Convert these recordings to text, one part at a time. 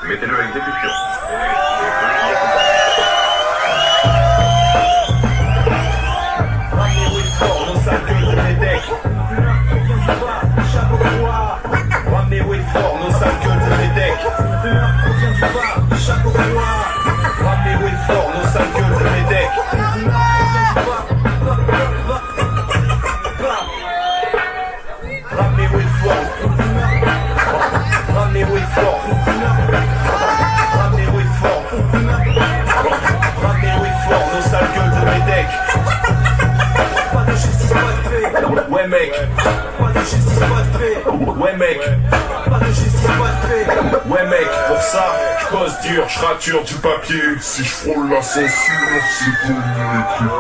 Mettez-le à l'exécution. Nos sales gueules de Médec. Ramenez Wilford, nos sales gueules de Médec. Ramenez Wilford, nos sales gueules de Médec. Ramenez Wilford. Ramenez Wilford. Ramenez Wilford. Ramenez Wilford, nos sales gueules de Médec. Pas de justice, pas de paix. Ouais mec. Pas de justice, pas de paix. Ouais mec. Pas de justice, pas de paix. Ouais mec, pour ça, je bosse dur, je rature du papier. Si je frôle la censure, c'est pour mieux.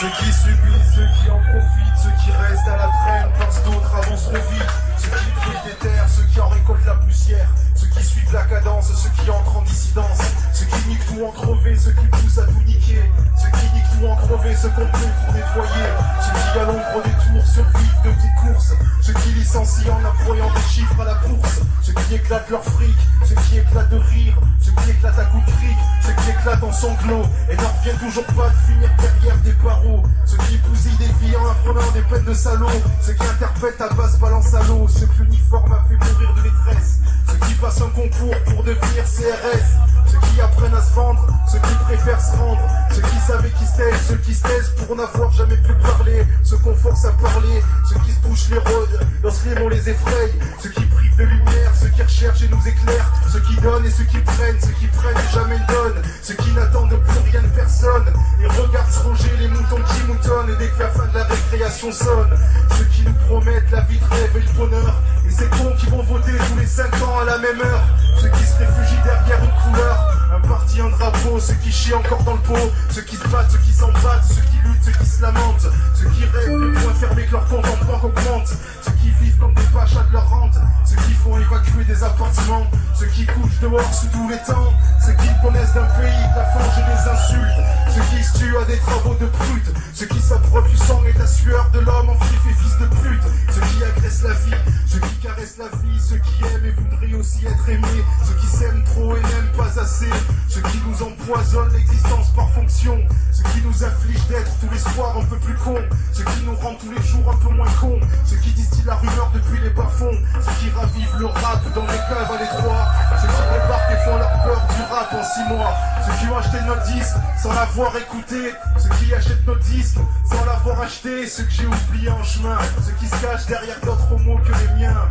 Ceux qui subissent, ceux qui en profitent, ceux qui restent à la traîne parce que d'autres avancent trop vite. Ceux qui brûlent des terres, ceux qui en récoltent la poussière. Ceux qui suivent la cadence, ceux qui entrent en dissidence. Ceux qui niquent tout en crever, ceux qui poussent à tout niquer. Ceux qui niquent tout en crever, ceux qu'on peut pour nettoyer. Ceux qui à l'ombre des tours survivent de petites courses. Ceux qui licencient en appuyant des chiffres à la bourse. Ceux qui éclatent leur fric, ceux qui éclatent de rire. Ceux qui éclatent à coups de fric, ceux qui éclatent en sanglots. Et n'en reviennent toujours pas de finir derrière des barreaux. Ceux qui bousillent des filles en apprenant des peines de salauds. Ceux qui interprètent à basse balance à l'eau. Ceux que l'uniforme a fait mourir de détresse. Ceux qui passent un concours pour devenir CRS. Ceux qui apprennent à se vendre, ceux qui préfèrent se rendre. Ceux qui savent qui se taisent, ceux qui se taisent pour n'avoir jamais pu parler. Ceux qu'on force à parler, ceux qui se bouchent les rôdes lorsque les mots les effrayent. Ceux qui privent de lumière, ceux qui recherchent et nous éclairent. Ceux qui donnent et ceux qui prennent et jamais donnent. Ceux qui n'attendent plus rien de personne et regardent se ronger les moutons qui moutonnent. Et dès que la fin de la récréation sonne, ceux qui nous promettent la vie de rêve et le bonheur. Et ces cons qui vont voter tous les 5 ans à la même heure. Ceux qui se réfugient derrière une couleur, un parti, un drapeau. Ceux qui chient encore dans le pot, ceux qui se battent, ceux qui s'en battent, ceux qui luttent, ceux qui se lamentent. Ceux qui rêvent les poings fermés que leur compte en banque augmente. Ceux qui vivent comme des pachas de leur rente. Ceux qui font évacuer des appartements. Ceux qui couchent dehors sous tous les temps. Ceux qui connaissent d'un pays de la fange et des insultes. Ceux qui se tuent à des travaux de brutes. Ceux qui s'approchent du sang et de la sueur de l'homme en fif et fils de pute. Ceux qui agressent la vie, ceux qui caressent la vie. Ceux qui aiment et voudraient aussi être aimés. Ceux qui s'aiment trop et n'aiment pas assez. Ceux qui nous empoisonnent l'existence par fonction. Ceux qui nous affligent d'être tous les soirs un peu plus cons. Ceux qui nous rendent tous les jours un peu moins cons. Ceux qui distillent la rumeur depuis les bas-fonds. Ceux qui ravivent le rap dans les caves à l'étroit. Ceux qui débarquent et font leur peur du rap en 6 mois. Ceux qui ont acheté notre disque sans l'avoir écouté. Ceux qui achètent notre disque sans l'avoir acheté. Ceux que j'ai oubliés en chemin. Ceux qui se cachent derrière d'autres mots que les miens.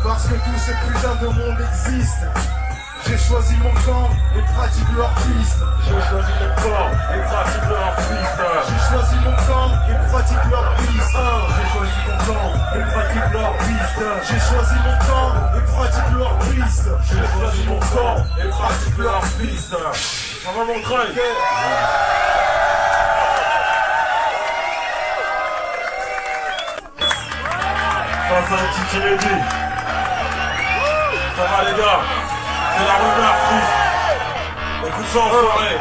Parce que tous ces putains de monde existent. J'ai choisi mon camp et pratique leur piste. J'ai choisi mon camp et pratique leur piste. J'ai choisi mon camp et pratique leur piste. J'ai choisi mon camp et pratique leur piste. J'ai choisi mon camp et pratique leur piste. J'ai choisi mon camp et pratique leur piste. Ça va mon crâne. Ça c'est un petit inédit. Ça va les gars. C'est la rumeur fils. Écoute ça en soirée,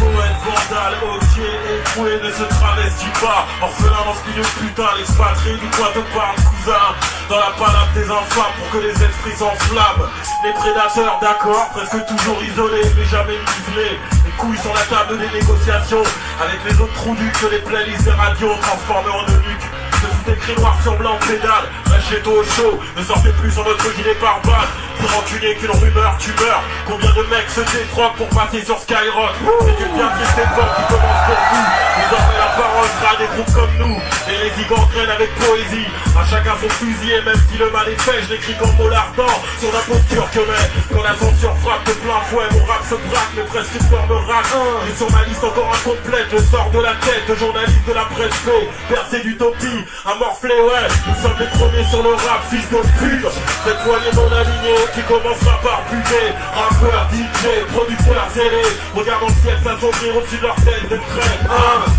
Poète, vandale, osier, écroué, ne se travestit pas. Orphelin dans ce milieu de putain, l'expatrié du coin te parle, cousin. Dans la panade des infâmes pour que les esprits s'enflamment. Les prédateurs, d'accord, presque toujours isolés, mais jamais muselés. Les couilles sur la table des négociations, avec les autres trous du que les playlists des radios transformés en eunuques. Se fout écrit noir sur blanc pédale, lâchez-toi au chaud, ne sortez plus sur notre gilet par balle. Plus rancunier qu'une rumeur, tu meurs. Combien de mecs se défroquent pour passer sur Skyrock? C'est une bien triste époque qui commence pour vous. Désormais la parole sera des groupes comme nous. L'hérésie gangrène avec poésie. À chacun son fusil et même si le mal est fait, je l'écris comme mot ardent sur la posture que met. Quand la censure frappe de plein fouet, mon rap se braque, mes prescripteurs me ratent. J'ai sur ma liste encore incomplète, je sors de la tête de journaliste de la presse fait. Percé d'utopie, un morflé, ouais. Nous sommes les premiers sur le rap, fils de pute. Cette poignée non alignée qui commencera par buter. Rappeur, DJ, producteur zélé. Regarde dans le ciel, ça s'ouvrir au-dessus de leur tête de crème.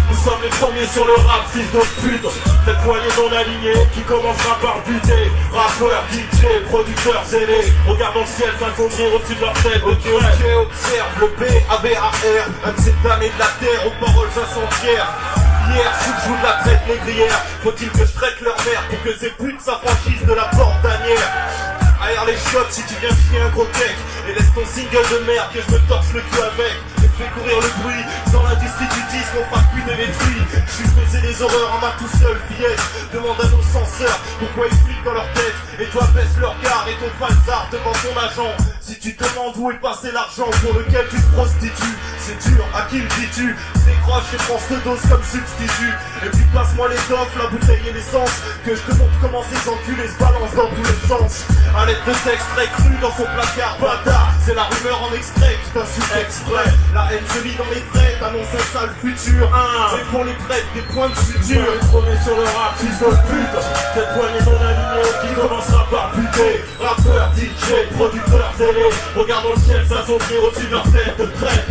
Nous sommes les premiers sur le rap, fils de pute. Cette poignée non alignée qui commencera par buter. Rappeur, DJ, producteur zélé. Regarde dans le ciel, ça s'ouvrir au-dessus de leur tête de crème. Ok, observe le B-A-B-A-R, un de ces damnés de la terre aux paroles incendiaires. Hier, si je joue de la traite négrière, faut-il que je traite leur mère pour que ces putes s'affranchissent de la porte d'Anière. Aère les shots si tu viens chier un gros cake et laisse ton single de merde que je me torche le cul avec. Et fais courir le bruit, sans l'industrie du disque on fera plus de détruits. Je faisais des horreurs en ma tout seul fillette. Demande à nos censeurs pourquoi ils flippent dans leur tête. Et toi baisse leur regard et ton falsard devant ton agent. Si tu te demandes où est passé l'argent pour lequel tu te prostitues, c'est dur, à qui le dis-tu? Décroche et prends cette dose comme substitut. Et puis passe-moi les offres, la bouteille et l'essence, que je te montre comment ces enculés se balancent dans tous les sens. À l'aide de textes très crus dans son placard, bâtard. C'est la rumeur en extrait qui t'insulte exprès. La haine se lit dans les traits, t'annonce un sale futur. Et pour les prêtres, des points de suture. Les premiers sur le rap, fils de pute. Cette poignée non alignée qui commencera par buter. Rappeur, DJ, producteur zélé. Regarde dans le ciel, ça s'ouvrir au-dessus de leur tête de traite.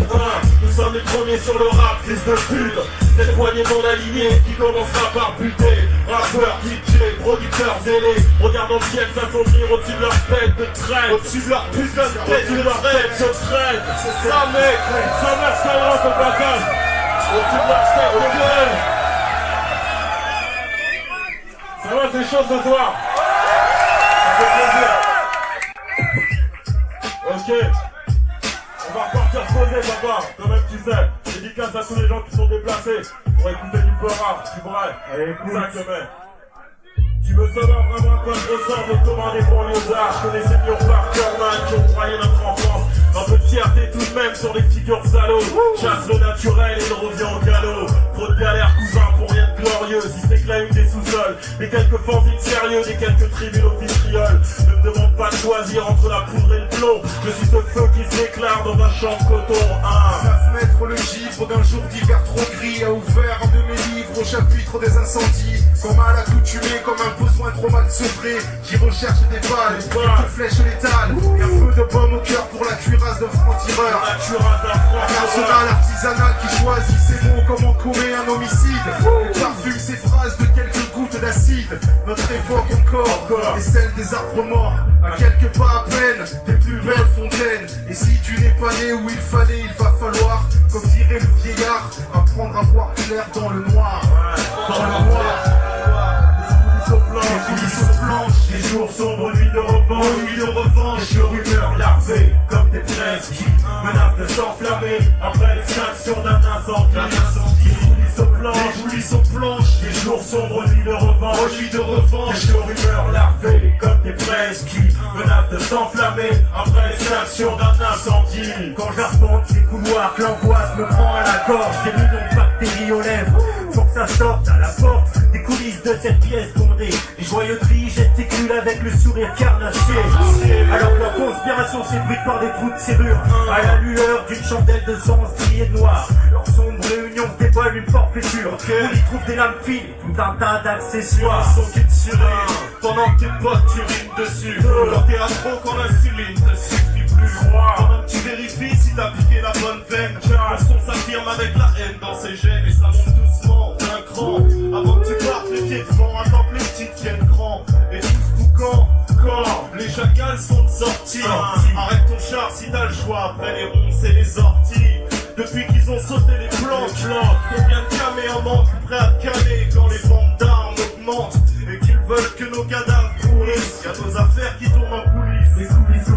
Nous sommes les premiers sur le rap, fils de pute. Cette poignée non alignée qui commencera par buter. Rappeur, DJ, producteur zélé. Regarde dans le ciel, ça s'ouvrir au-dessus de leur tête de traite. Au-dessus de leur putain de tête, Au-dessus de leur tête de traite. c'est ça mec. Ça va, Skyrock au passage. Au-dessus de leur tête de traite. Ça va, c'est chaud ce soir. Ça fait plaisir. Ok. On va repartir poser, papa. Toi-même, tu sais. Dédicace à tous les gens qui sont déplacés pour écouter du Pora, du vrai. Allez, écoute. Ça que mets. Tu veux savoir vraiment à quoi je ressemble autrement des banlieusards. Je connais ces murs par cœur, man, qui ont broyé notre enfance. Un peu de fierté tout de même sur les figures salauds. Chasse le naturel et il revient au galop. Trop de galères, cousin, pour rien de glorieux. Si ce n'est que la une des sous-sols, des quelques fanzines sérieux, des quelques tribunes au vitriol. Ne me demande pas de choisir entre la poudre et le plomb. Je suis ce feu qui s'éclaire dans un champ de coton. 9 mètres le givre d'un jour d'hiver trop gris a ouvert un de mes livres au chapitre des incendies. Comme à l'accoutumée, comme un besoin trop mal sevré, j'y recherche des balles, quelques flèches létales, et un peu de baume au cœur pour la cuirasse d'un franc-tireur. Un arsenal artisanal qui choisit ses mots comme on commet un homicide. Et parfume ses phrases de quelques gouttes d'acide. Notre époque encore, et celle des arbres morts, à quelques pas à peine, des plus belles fontaines. Et si tu n'es pas né où il fallait, il va falloir, comme dirait le vieillard, apprendre à voir clair dans le noir. Dans le noir. Les coulisses blanches, les jours sombres, nuits de revanche, des rumeurs larvées, comme des braises qui menacent de s'enflammer après l'extinction d'un incendie. Les coulisses blanches, les jours sombres, nuits de revanche, des rumeurs larvées, comme des braises qui menacent de s'enflammer après l'extinction d'un incendie. Quand j'arpente ces couloirs, que l'angoisse me prend à la gorge, des millions de bactéries aux lèvres. Faut que ça sorte à la porte des coulisses de cette pièce bondée. Les joyauteries gesticulent avec le sourire carnassier. Alors que leur conspiration s'ébruite par des trous de serrure, à la lueur d'une chandelle de sang striée de noir. Leur sombre réunion se dévoile une forfaiture. On y trouve des lames fines, tout un tas d'accessoires. Sont tirés pendant que tes potes t'urinent dessus. Quand t'es accro, quand l'insuline te suffit plus. Pendant que tu vérifies si t'as piqué la bonne veine. Le son s'affirme avec la haine dans ses gènes. Et ça monte doucement d'un cran. Avant que tu partes les pieds devant, attends que les petites viennent grand. Et tous boucans, quand les chacals sont de sortie. Arrête ton char si t'as le choix. Après les ronces et les orties. Depuis qu'ils ont sauté les plantes, combien de camés en manque, prêts à caler quand les ventes d'armes augmentent et qu'ils veulent que nos cadavres pourrissent. Y'a nos affaires qui tournent en coulisses. Les coulisses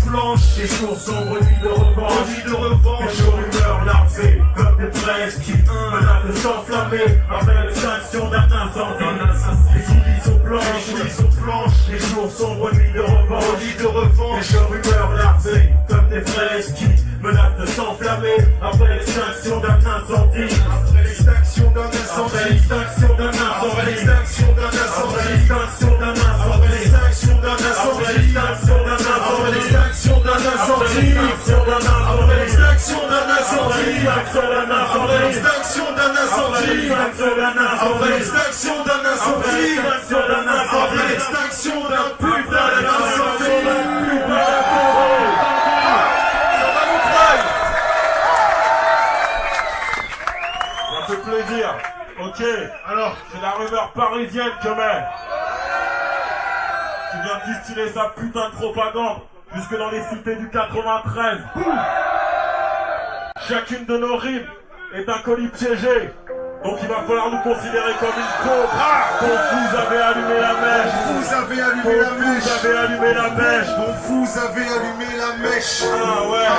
blanches, les jours sombres, nuits de revanche, des rumeurs larvées, comme des braises qui menacent de s'enflammer après l'extinction d'un incendie. Les coulisses blanches, les jours sombres, nuits de revanche, des rumeurs larvées, comme des braises qui menacent de s'enflammer après l'extinction d'un incendie. Après l'extinction d'un incendie. Après l'extinction d'un incendie. Après l'extinction d'un incendie. Après l'extinction d'un incendie. Après l'extinction d'un incendie. Après l'extinction d'un incendie. Après l'extinction d'un incendie. Après l'extinction d'un incendie. Après l'extinction d'un incendie. Après l'extinction l'extinction d'un incendie, après l'extinction d'un incendie, après l'extinction d'un putain d'incendie. Ça fait plaisir. Ok. Alors, c'est la rumeur parisienne que met. Qui vient de distiller sa putain de propagande jusque dans les cités du 93. Chacune de nos rimes est un colis piégé. Donc il va falloir nous considérer comme une pauvre. Donc vous avez allumé la mèche. Vous avez allumé la mèche. Vous avez allumé la mèche. Donc vous avez allumé la mèche. Ah ouais.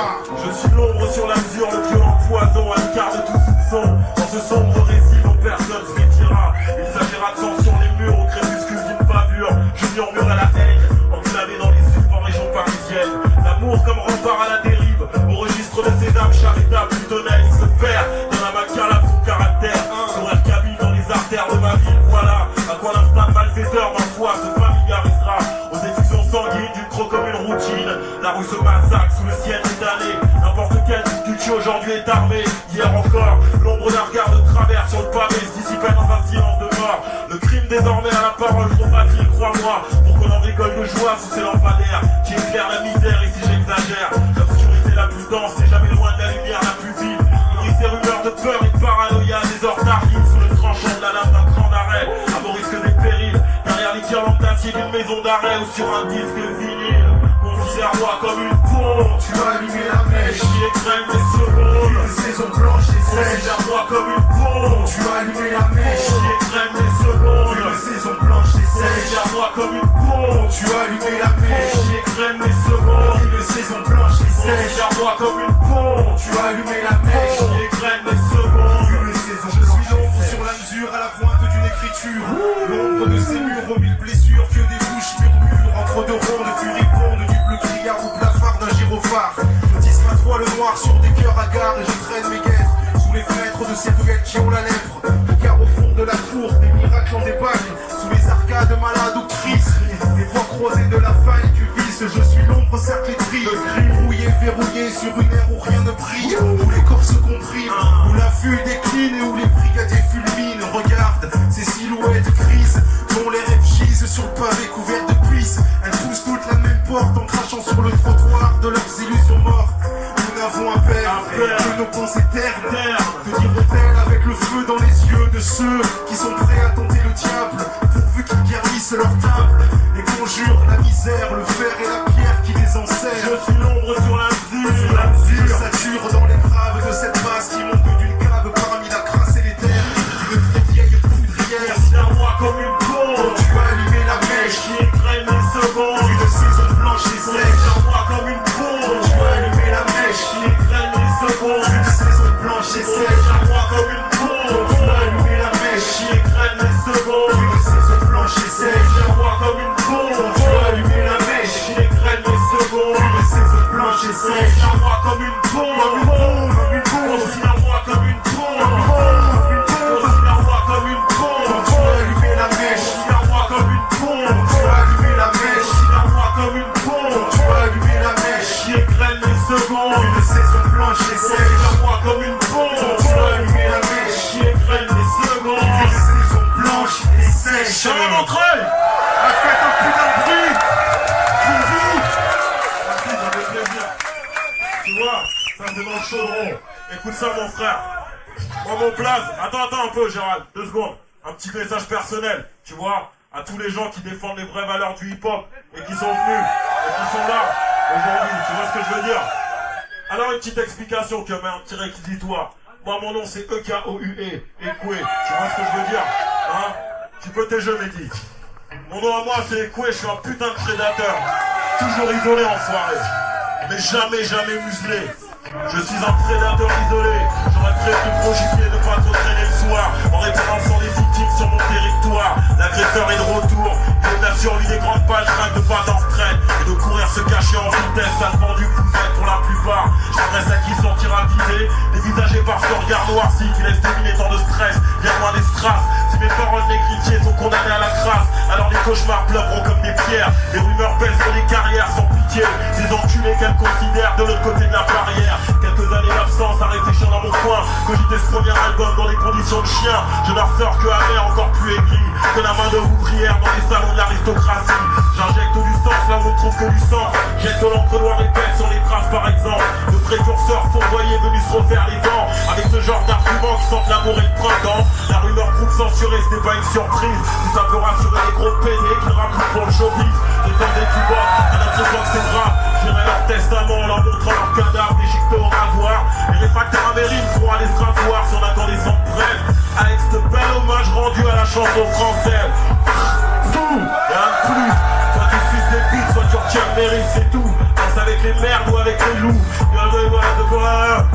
Je suis l'ombre sur la mesure, le violent poison à l'écart de tout soupçon. Dans ce sombre récit dont personne se méfiera. Il s'agira de sang sur les murs au crépuscule d'une pavure. Je murmure à la haine, enclavé dans les suites en région parisienne. L'amour comme rempart à la dérive. Au registre de ces âmes charitables du tonnerre, il se perd dans la macabre son caractère. Sourire cabine dans les artères de ma ville. Voilà à quoi l'instinct malfaiteur, ma foi, se familiarisera. Aux effusions sanguines d'une trop commune routine. La rue se massacre sous le ciel étalé. N'importe quel culture aujourd'hui est armé. Hier encore, l'ombre d'un regard de travers sur le pavé se dissipait dans un silence de mort. Le crime désormais à la parole trop facile, crois-moi, pour qu'on en rigole de joie sous ces lampadaires qui éclairent la misère. Et si j'exagère, l'obscurité la plus dense n'est jamais loin de la lumière la plus vive. Nourrit ces rumeurs de peur et de paranoïa, des heures tardives sous le tranchant de la lame d'un cran d'arrêt. À vos risques et périls, derrière les guirlandes d'acier d'une maison d'arrêt ou sur un disque vinyle. Considère-moi comme une pompe. Tu as allumé la mèche. Qui écrème les secondes. Une saison blanche et sèche. Considère-moi comme une pompe. Tu as allumé la mèche. Qui écrème les secondes. Une saison blanche et sèche. Considère-moi comme une pompe. Tu as allumé la mèche. Qui écrème les secondes. Une saison blanche et sèche. Considère-moi comme une pompe. Tu as allumé la mèche. Qui écrème les secondes. Une saison blanche et sèche. Sur la mesure à la pointe d'une écriture. L'ombre de ces murs aux mille blessures. Que des bouches murmurent entre deux rondes furibondes. Du bleu criard au plafard d'un gyrophare. Je tisse ma toile noire sur des cœurs hagards. Et je traîne mes guêtres sous les fenêtres de ces ruelles qui ont la lèvre. Car au fond de la cour, des miracles en débâcle. Sous les arcades malades ou crises. Les voies croisées de la faille du vice. Je suis l'ombre cerclétrie. Rouillé, verrouillé sur une ère où rien ne brille. Où les corps se compriment. Où l'affût décline et où les brigadiers fulminent. Regarde ces silhouettes grises dont les rêves gisent sur le pavé couvert de puces. Elles poussent toutes la même porte en crachant sur le trottoir de leurs illusions mortes. Nous n'avons un père que nos pensées ternes. Que diront-elles avec le feu dans les yeux de ceux qui sont prêts à tenter le diable pourvu qu'ils guérissent leur table et conjurent la misère, le fer et la pierre qui les enseigne. Je suis l'ombre sur la mesure. Je sature dans les graves de cette masse qui monte d'une cave parmi la crasse et les terres. Une très vieille poudrière. Considère-moi comme une pompe. Tu as allumé la mèche. Qui écrème les secondes. Une saison blanche et sèche. Considère-moi comme une pompe. Tu as allumé la mèche. Qui écrème les secondes. Une saison blanche et sèche. Considère-moi comme une pompe. Tu as allumé la mèche. Qui écrème les secondes. Une saison blanche et sèche. Considère-moi comme une pompe. Tu as allumé la mèche. Qui écrème les secondes. Une saison blanche et sèche. Considère-moi comme une pompe. Considère-moi comme une pompe. Considère-moi comme une pompe. Tu as allumé la mèche. Considère-moi comme une pompe. Tu as allumé la mèche. Considère-moi comme une pompe. Tu as allumé la mèche. Qui écrème les secondes. Une saison blanche et sèche. Considère-moi comme une pompe. Tu as allumé la mèche. Qui écrème les secondes. Une saison blanche et sèche. Shalom Montreuil. Faites un putain de bruit pour vous. Merci, ça fait plaisir. Tu vois, ça c'est dans le chaudron. Écoute ça mon frère. Moi mon place. Attends un peu Gérald, 2 secondes. Un petit message personnel, tu vois, à tous les gens qui défendent les vraies valeurs du hip-hop et qui sont venus et qui sont là aujourd'hui, tu vois ce que je veux dire? Alors une petite explication que met un petit réquisitoire. Moi mon nom c'est E-K-O-U-E, Ekwe, tu vois ce que je veux dire? Hein? Tu peux tes jeux Mehdi. Mon nom à moi c'est Ekwe, je suis un putain de prédateur. Toujours isolé enfoiré. Mais jamais muselé. Je suis un prédateur isolé. J'aurais préféré me projeter de pas trop traîner le soir en référençant les victimes sur mon territoire. L'agresseur est de retour. Il est de la survie des grandes pages, rêve de pas d'en retraite et de courir se cacher en vitesse. Ça demande du poussette pour la plupart. J'adresse à qui se sentira visé, dévisagé par ce regard noirci qui laisse dominer tant de stress. Bien loin des strass. Si mes paroles négligées sont condamnées à la crasse, alors les cauchemars pleureront comme des pierres. Les rumeurs pèsent sur les carrières sans pitié. Des enculés qu'elles considèrent de l'autre côté de la barrière. Quelques années d'absence à réfléchir dans mon coin, cogiter ce premier album dans des conditions de chien. Je leur sors que amer, encore plus aigri que la main de ouvrière dans les salons de l'aristocratie. J'injecte du sens là où on ne trouve que du sang. Jette de l'encre noire épaisse sur les traces par exemple de précurseurs fourvoyés venus se refaire les dents. Avec ce genre d'arguments qui sentent l'amour et le printemps. La rumeur groupe censurée, ce n'est pas une surprise. Tout ça peut rassurer les gros pédés qui racontent pour le showbiz. De temps et du bas, à notre époque c'est grave. J'irai leur testament, leur montrant leur cadavre déchiqueté au rasoir. Les réfractaires américains pourront aller se rasseoir si on attend les sangs brefs. Avec ce bel hommage rendu à la chanson française. Fou, y'a un de plus. Soit tu suces des bites, soit tu retiens le mérite, c'est tout. Danse avec les merdes ou avec les loups.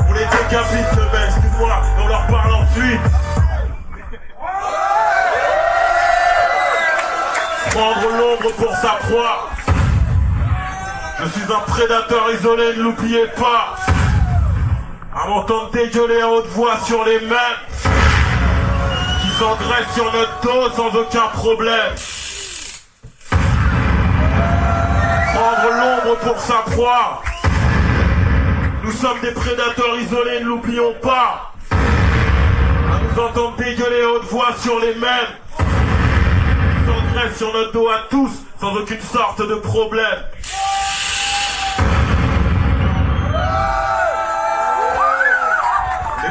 On les décapite, le mec, excuse-moi, et on leur parle ensuite. Prendre l'ombre pour sa proie. Je suis un prédateur isolé, ne l'oubliez pas. À m'entendre dégueuler à haute voix sur les mêmes qui s'engraissent sur notre dos sans aucun problème. Prendre l'ombre pour sa proie. Nous sommes des prédateurs isolés, ne l'oublions pas. À nous entendre dégueuler à haute voix sur les mêmes qui s'engraissent sur notre dos à tous sans aucune sorte de problème.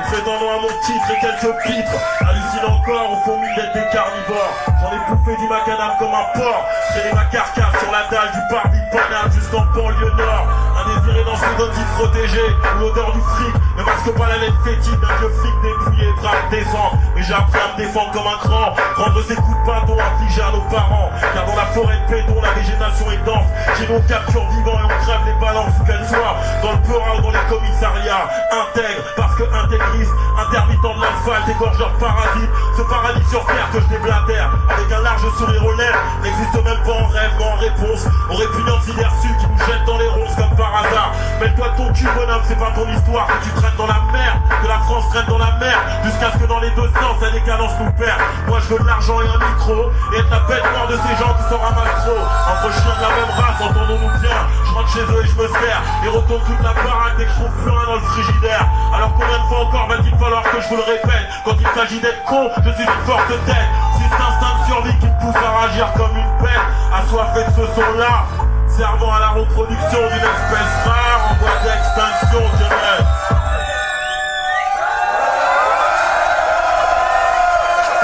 Prétendant à mon titre et quelques pitres. Hallucine encore au fond mille d'être des carnivores. J'en ai bouffé du macadam comme un porc. J'ai ma carcasse sur la dalle du parvis Paname jusqu'en banlieue nord. Un désiré dans son dentiste protégé. L'odeur du fric ne masque pas la laine fétide d'un vieux flic dépouillé, brave décent. Mais j'ai appris à me défendre comme un grand. Rendre ces coups de bâton infligés à nos parents. Car dans la forêt de béton la végétation est dense. Chez nous on capture vivant et on crève les balances où qu'elles soient. Dans le Peura ou dans les commissariats. Intègre parce que intégriste. Intermittent de l'asphalte, égorgeur de parasites. Ce paradis sur terre que je déblatère avec un large sourire aux lèvres n'existe même pas en rêve, mais en réponse aux répugnantes idées reçues qui nous jettent dans les ronces comme par hasard. Mets-toi ton cul bonhomme, c'est pas ton histoire que tu traînes dans la mer, que la France traîne dans la mer, jusqu'à ce que dans les deux sens la décadence nous perd. Moi je veux de l'argent et un micro, et être la bête noire de ces gens qui s'en ramassent trop. Entre chiens de la même race, entendons-nous bien. Je rentre chez eux et je me sers, et retourne toute la baraque dès que je trouve plus rien dans le frigidaire. Alors combien de fois encore va-t-il falloir que je vous le répète? Quand il s'agit d'être con, je suis une forte tête. C'est cet instinct de survie qui me pousse à réagir comme une bête, assoiffé de ce son-là, servant à la reproduction d'une espèce rare en voie d'extinction, je dirais.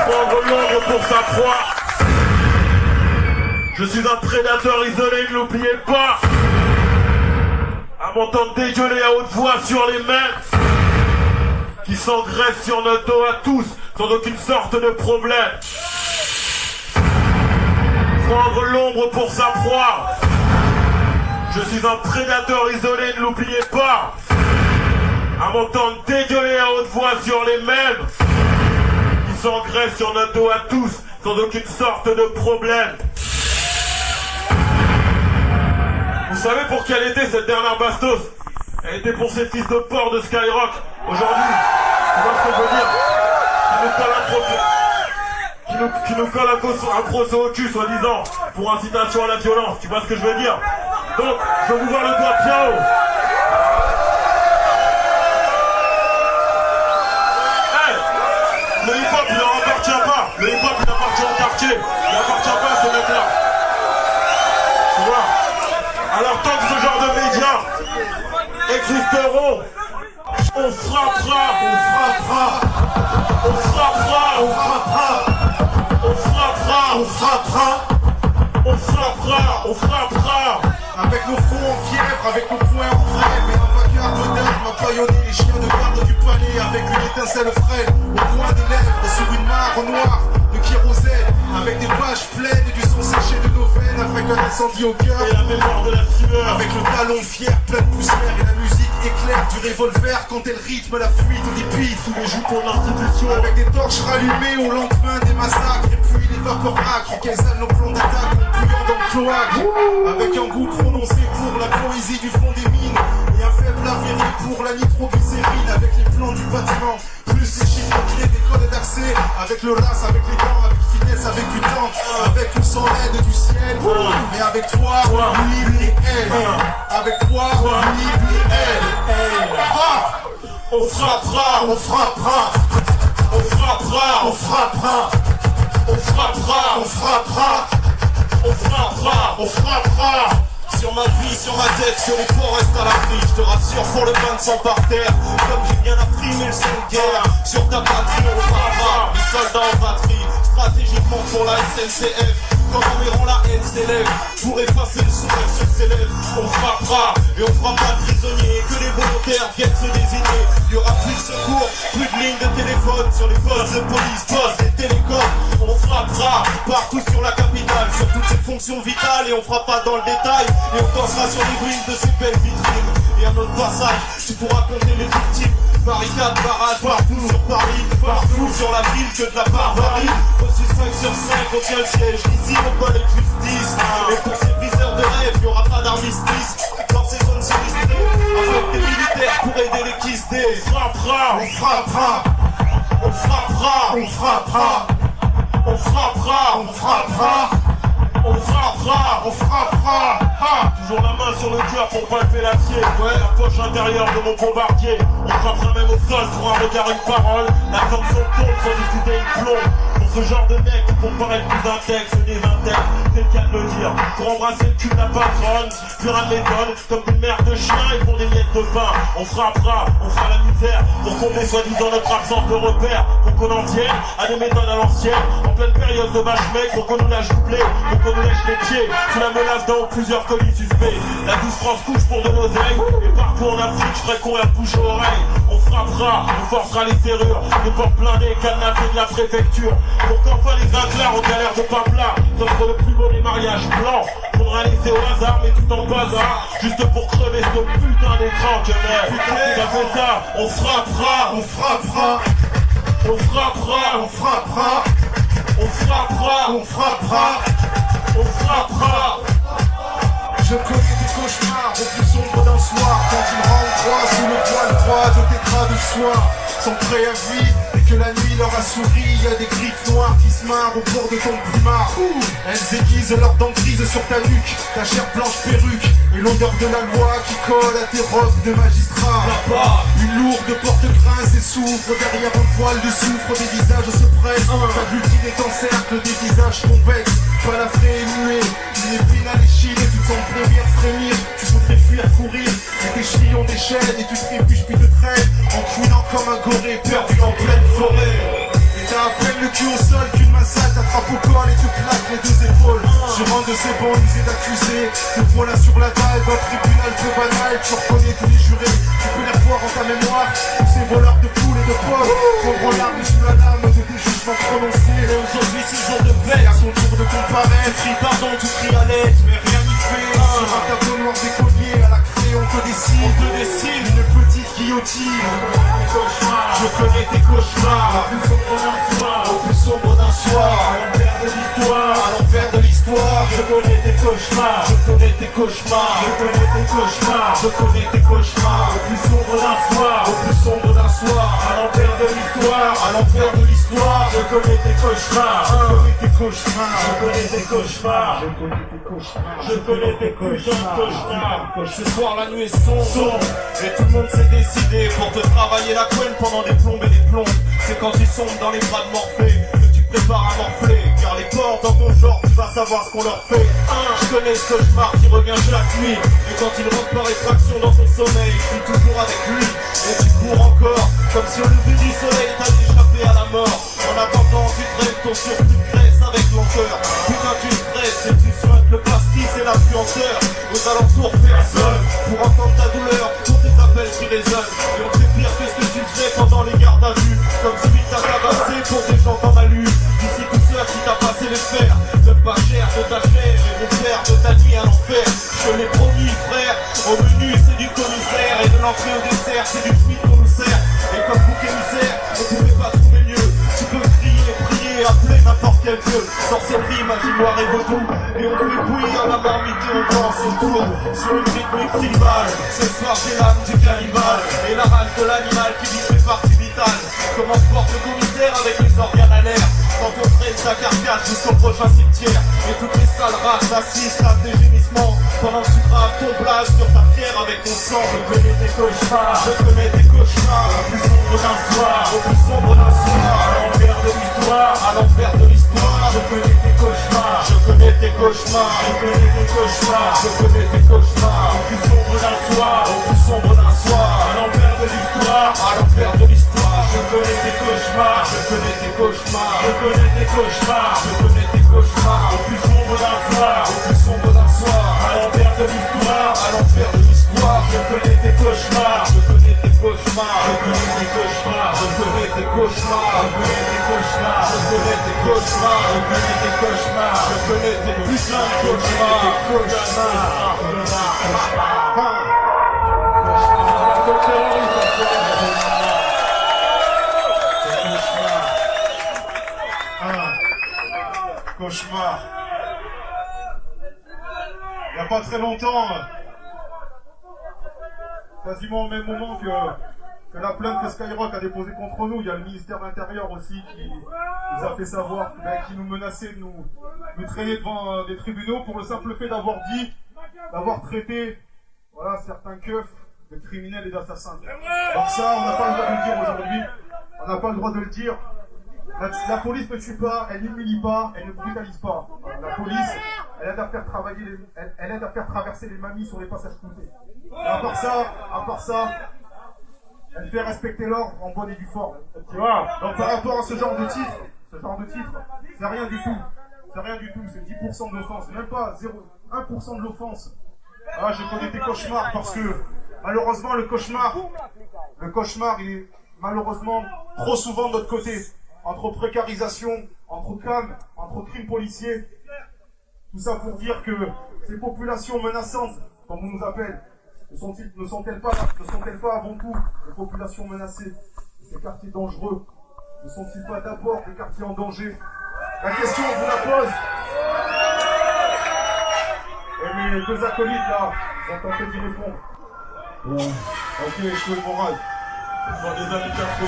Prendre l'ombre pour sa proie. Je suis un prédateur isolé, ne l'oubliez pas. À m'entendre dégueuler à haute voix sur les mêmes qui s'engraissent sur notre dos à tous sans aucune sorte de problème. Prendre l'ombre pour sa proie. Je suis un prédateur isolé, ne l'oubliez pas. À m'entendre dégueuler à haute voix sur les mêmes qui s'engraissent sur notre dos à tous sans aucune sorte de problème. Vous savez pour quelle était cette dernière bastos? Elle était pour ces fils de porc de Skyrock. Aujourd'hui, tu vois ce que je veux dire? Qui nous colle un procès au cul, soi-disant, pour incitation à la violence. Tu vois ce que je veux dire? Donc, je veux vous voir le doigt bien haut. Hey, le hip-hop, il leur appartient pas. Le hip-hop, il appartient au quartier. Il appartient pas à ces mecs-là. Tu vois? Alors, tant que ce genre de médias existeront, on frappera, on frappera, on frappera, on frappera, on frappera, on frappera, on frappera, on frappera. Avec nos fronts en fièvre, avec nos poings en rêve et un vainqueur de d'armes a bâillonné les chiens de garde du palais avec une étincelle frêle au coin des lèvres sur une mare noire de kérosène avec des pages pleines et du sang séché de nos veines avec un incendie au cœur et la mémoire de la sueur avec le talon fier plein de poussière et la musique éclaire du revolver quand elle rythme la fuite des pites sous les jupons de l'institution avec des torches rallumées au lendemain des massacres et puis les vapeurs acres qui exhalent nos plans d'attaque en puant dans le cloaque avec un goût prononcé pour la poésie du fond des mines et un faible avéri pour la nitroglycérine avec les plans du bâtiment plus les chiffres clés des codes d'accès avec le lace, avec les dents, avec finesse, avec du temps avec ou sans l'aide du ciel mais avec toi, lui et elle avec toi, lui et elle On frappera, on frappera, on frappera, on frappera, on frappera, on frappera, on frappera, on frappera. Sur ma vie, sur ma tête, que les pauvres restent à l'abri. Je te rassure, pour le pain de sang par terre. Comme j'ai bien appris, mais le sang de guerre. Sur ta patrie, on frappera. Les soldats en batterie, stratégiquement pour la SNCF. Quand on verront la haine s'élève, pour effacer le sourire sur ses lèvres, on frappera. Et on fera pas de prisonniers, que les volontaires viennent se désigner. Il y aura plus de secours, plus de lignes de téléphone sur les postes de police, postes et télécoms. On frappera partout sur la capitale, sur toutes ses fonctions vitales. Et on fera pas dans le détail, et on dansera sur les ruines de ces belles vitrines. Et à notre passage, tu pourras compter les victimes. Barricades, barrages, partout sur Paris, partout sur la ville, que de la barbarie. Aussi 5 sur 5, on tient le siège, ici on pas les justice. Et pour ces briseurs de rêve, il n'y aura pas d'armistice. Dans ces zones sinistrées, avec des militaires pour aider les quistés. on frappera, On frappera, on frappera, on frappera, on frappera, on frappera, on frappera, on frappera. ha. Toujours la main sur le cœur pour palper l'acier. Ouais, la poche intérieure de mon bombardier. On frappera même au sol pour un regard, une parole. La sanction tombe sans discuter une plombe. Pour ce genre de mec, pour paraître plus intègre, c'est des intègres, c'est le cas de le dire. Pour embrasser le cul de la patronne, pure à méthode, comme une mère de chien et pour des miettes de pain. On frappera, on fera la misère, pour combler soi-disant notre absence de repère. Pour qu'on en tienne à des méthodes à l'ancienne, en pleine période de vache mec, pour qu'on nous lâche doublé, pour qu'on nous lèche les pieds, sous la menace d'un ou plusieurs colis suspects. La 12 France couche pour de l'oseille, et partout en Afrique, je ferai courir de bouche aux oreilles. On frappera, on forcera les serrures, les portes blindées, cadenassées de la préfecture. Pour qu'enfin les inclins ont l'air de pas plat, s'offre le plus beau des mariages blancs. Faudra laisser au hasard, mais tout en bazar, juste pour crever ce putain d'écran que mec. Ça fait ça, on frappera, On frappera, on frappera, on frappera, on frappera, on frappera. on frappera. Je connais des cauchemars au plus sombre d'un soir. Quand il rentre droit sous le voile froid de tes draps de soie. Sans préavis et que la nuit leur a souri. Y a des griffes noires qui se marrent au bord de ton plumard. Elles aiguisent leur dent grise sur ta nuque. Ta chair blanche perruque et l'odeur de la loi qui colle à tes robes de magistrat. Là-bas, Une lourde porte grince et s'ouvre. Derrière un voile de soufre, des visages se pressent. Ta glutine est en cercle, des visages convexes. Balafré et muet, une épine à l'échine et tu te sens première frémir. Tu voudrais fuir, courir, mais tes chevilles ont des chaînes. Et tu trébuches puis te traînes en couinant comme un goré perdu en pleine forêt. Et t'as à peine le cul au sol qu'une main sale t'attrape au col et te plaque les deux épaules. Sur un de ces bancs usés d'accusés, te voilà sur la dalle d'un tribunal peu banal. Tu reconnais tous les jurés, tu peux les revoir en ta mémoire. Tous ces voleurs de poules et de pommes fondront l'arme sous la lame de tes jugements prononcés. et aujourd'hui c'est jour de fête. Et à son tour de comparaître, Tu cries pardon, tu cries à l'aide, mais rien n'y fait. sur un tableau noir d'écolier à la craie on te dessine. On te dessine. Une petite guillotine. Je connais tes cauchemars, au plus sombre d'un soir, à l'envers de l'histoire. Je connais tes cauchemars, Je connais tes cauchemars, je connais tes cauchemars. je connais tes cauchemars, Au plus sombre d'un soir, au plus sombre d'un soir, à l'envers de l'histoire. à l'envers de l'histoire. Je connais tes cauchemars, Je connais tes cauchemars. je connais tes cauchemars, je connais tes putains de cauchemars. Ce soir la nuit est sombre, et tout le monde s'est décidé pour te travailler la couenne pendant des plombes et des plombes. C'est quand ils sont dans les bras de Morphée que tu te prépares à morfler. Car les porcs dans ton genre, tu vas savoir ce qu'on leur fait. Je connais ce cauchemar qui revient chaque nuit, et quand il rentre par effraction dans ton sommeil, tu es toujours avec lui, et tu cours encore, comme si au lever du soleil t'allais échapper à la mort. En attendant, tu traites ton surplus de graisse avec lenteur. Putain, tu stresses et tu soignes le pastis et la puanteur. Aux alentours, personne pour entendre ta douleur, pour tes appels qui résonnent. Et on fait pire que ce que tu faisais pendant les gardes à vue, comme celui qui t'a tabassé pour des gens dans la lue. D'ici tout seul qui t'a passé les fers, donne pas cher de ta chair et mon frère de ta nuit à l'enfer. Je l'ai promis, frère, au menu c'est du commissaire, et de l'entrée au dessert c'est du fruit qu'on nous sert. Et comme bouc émissaire, on pouvait pas trouver mieux. Tu peux crier, prier, appeler n'importe quel dieu. Sorcellerie, magie noire et vaudou. Et on fait bouillir la marmite et on danse autour sur une rythmique tribale. Ce soir j'ai l'âme du cannibale et la rage de l'animal qui vit ses parties vitales. Comment se porte le commissaire avec les organes à l'air quand on traîne ta carcasse jusqu'au prochain cimetière. Et toutes les sales races assistent à tes gémissements pendant que tu graves ton blaze sur ta pierre avec ton sang. Je connais tes cauchemars, Je connais tes cauchemars, au plus sombre d'un soir, au plus sombre d'un soir, à l'envers de l'histoire. à l'envers de l'histoire. Je connais tes cauchemars, Je connais tes cauchemars, je connais tes cauchemars, je connais tes cauchemars, au plus sombre d'un soir, au plus sombre d'un soir, à l'envers de l'histoire. à l'envers de l'histoire. Je connais tes cauchemars, Je connais tes cauchemars, je connais tes cauchemars, je connais tes cauchemars, au plus sombre d'un soir, au plus sombre d'un soir, à l'envers de l'histoire. à l'envers de l'histoire. Je connais tes cauchemars, Je connais tes cauchemars, je connais tes cauchemars, je connais tes cauchemars, je connais tes cauchemars, je connais tes cauchemars, je connais tes cauchemars, je connais tes putains de cauchemars. Cauchemar. Il n'y a pas très longtemps, quasiment au même moment que la plainte que Skyrock a déposée contre nous, il y a le ministère de l'Intérieur aussi qui nous a fait savoir, qui nous menaçait de nous traîner devant des tribunaux pour le simple fait d'avoir traité certains keufs de criminels et d'assassins. Donc ça, on n'a pas le droit de le dire aujourd'hui. On n'a pas le droit de le dire. La police ne tue pas, elle n'humilie pas, elle ne brutalise pas. La police, elle aide à faire elle aide à faire traverser les mamies sur les passages cloutés. Et à part ça, elle fait respecter l'ordre en bonne et due forme. Tu vois? Donc par rapport à ce genre de titre, c'est rien du tout. C'est rien du tout, c'est 10% de l'offense, même pas 1% de l'offense. Ah, je connais tes cauchemars parce que malheureusement le cauchemar il est malheureusement trop souvent de notre côté. Entre précarisation, entre cam, entre crimes policiers. Tout ça pour dire que ces populations menaçantes, comme on nous appelle, ne sont-elles pas avant tout des populations menacées, ces quartiers dangereux? Ne sont-ils pas d'abord des quartiers en danger? La question, on vous la pose. Et mes deux acolytes là, ils ont tenté d'y répondre. Ok, je fais le moral. Dans les années 80,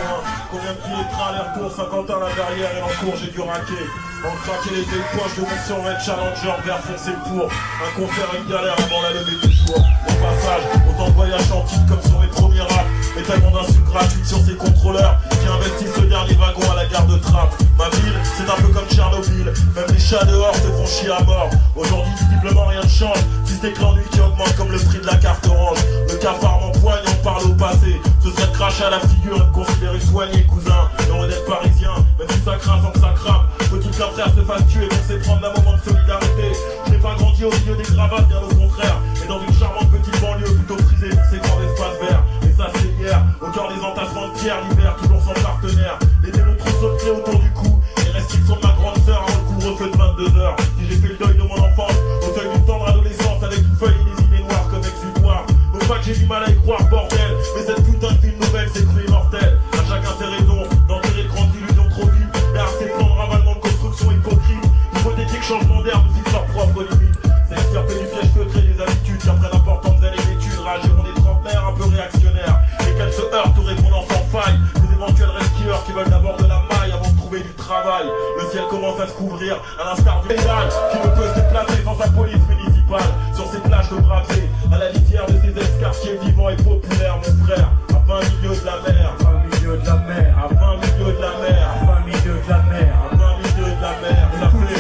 combien de billets de train aller-retour, Saint-Quentin la Verrière et l'encours, j'ai dû raquer. On craquait les vieilles poches de mon survêt Challenger, vert foncé le pour. Un concert et une galère avant la levée du jour. Au passage, autant de voyages en titre comme sur mes premiers raps. Mais tellement d'insultes gratuites sur ces contrôleurs qui investissent le dernier wagon à la gare de Trappes. Ma ville, c'est un peu comme Tchernobyl, même les chats dehors se font chier à mort. Aujourd'hui, visiblement rien ne change, si c'est que l'ennui qui augmente comme le prix de la carte orange. Le cafard m'empoigne, on parle au passé. Ce serait de cracher à la figure et de considérer soigné, cousin. Heureux d'être parisien, même si ça craint sans que ça crame. Faut-il qu'un frère se fasse tuer pour s'éprendre d'un moment de solidarité? Je n'ai pas grandi au milieu des cravates, bien au contraire. Mais dans une charmante petite banlieue plutôt prisée pour ses grands espaces verts. Et ça c'est hier, au cœur des entassements de pierre, l'hiver toujours sans partenaire. Les démons trousseaux de clés autour du cou. Les restrictions de ma grande sœur avant le couvre-feu de 22h. Si j'ai fait le deuil de mon enfance, au seuil d'une tendre adolescence avec une feuille et des idées noires comme exutoire. Non pas que j'ai du mal à y croire, bordel, mais cette putain de film nouvelle c'est cru et mortel. À chacun ses raisons, d'enterrer de grandes illusions trop vite. Derrière ces plans de ravalement de construction hypocrite, hypothétique changement d'air nous fixent leurs propres limites. C'est extirper du piège feutré des habitudes qui après d'importantes années d'études réagiront des trentenaires un peu réactionnaires. Et qu'elles se heurtent aux répondances en faille, des éventuels rescueurs qui veulent d'abord de la maille avant de trouver du travail. Le ciel commence à se couvrir, à l'instar du pédale qui ne peut se déplacer sans sa police municipale. Sur ces plages de bravés, à la litière de ces ex-quartiers vivants et populaires, mon frère, à 20 milieux de la mer, à 20 milieux de la mer, à 20 milieux de la mer, à 20 milieux de la mer, à 20 milieux de la mer, ça fait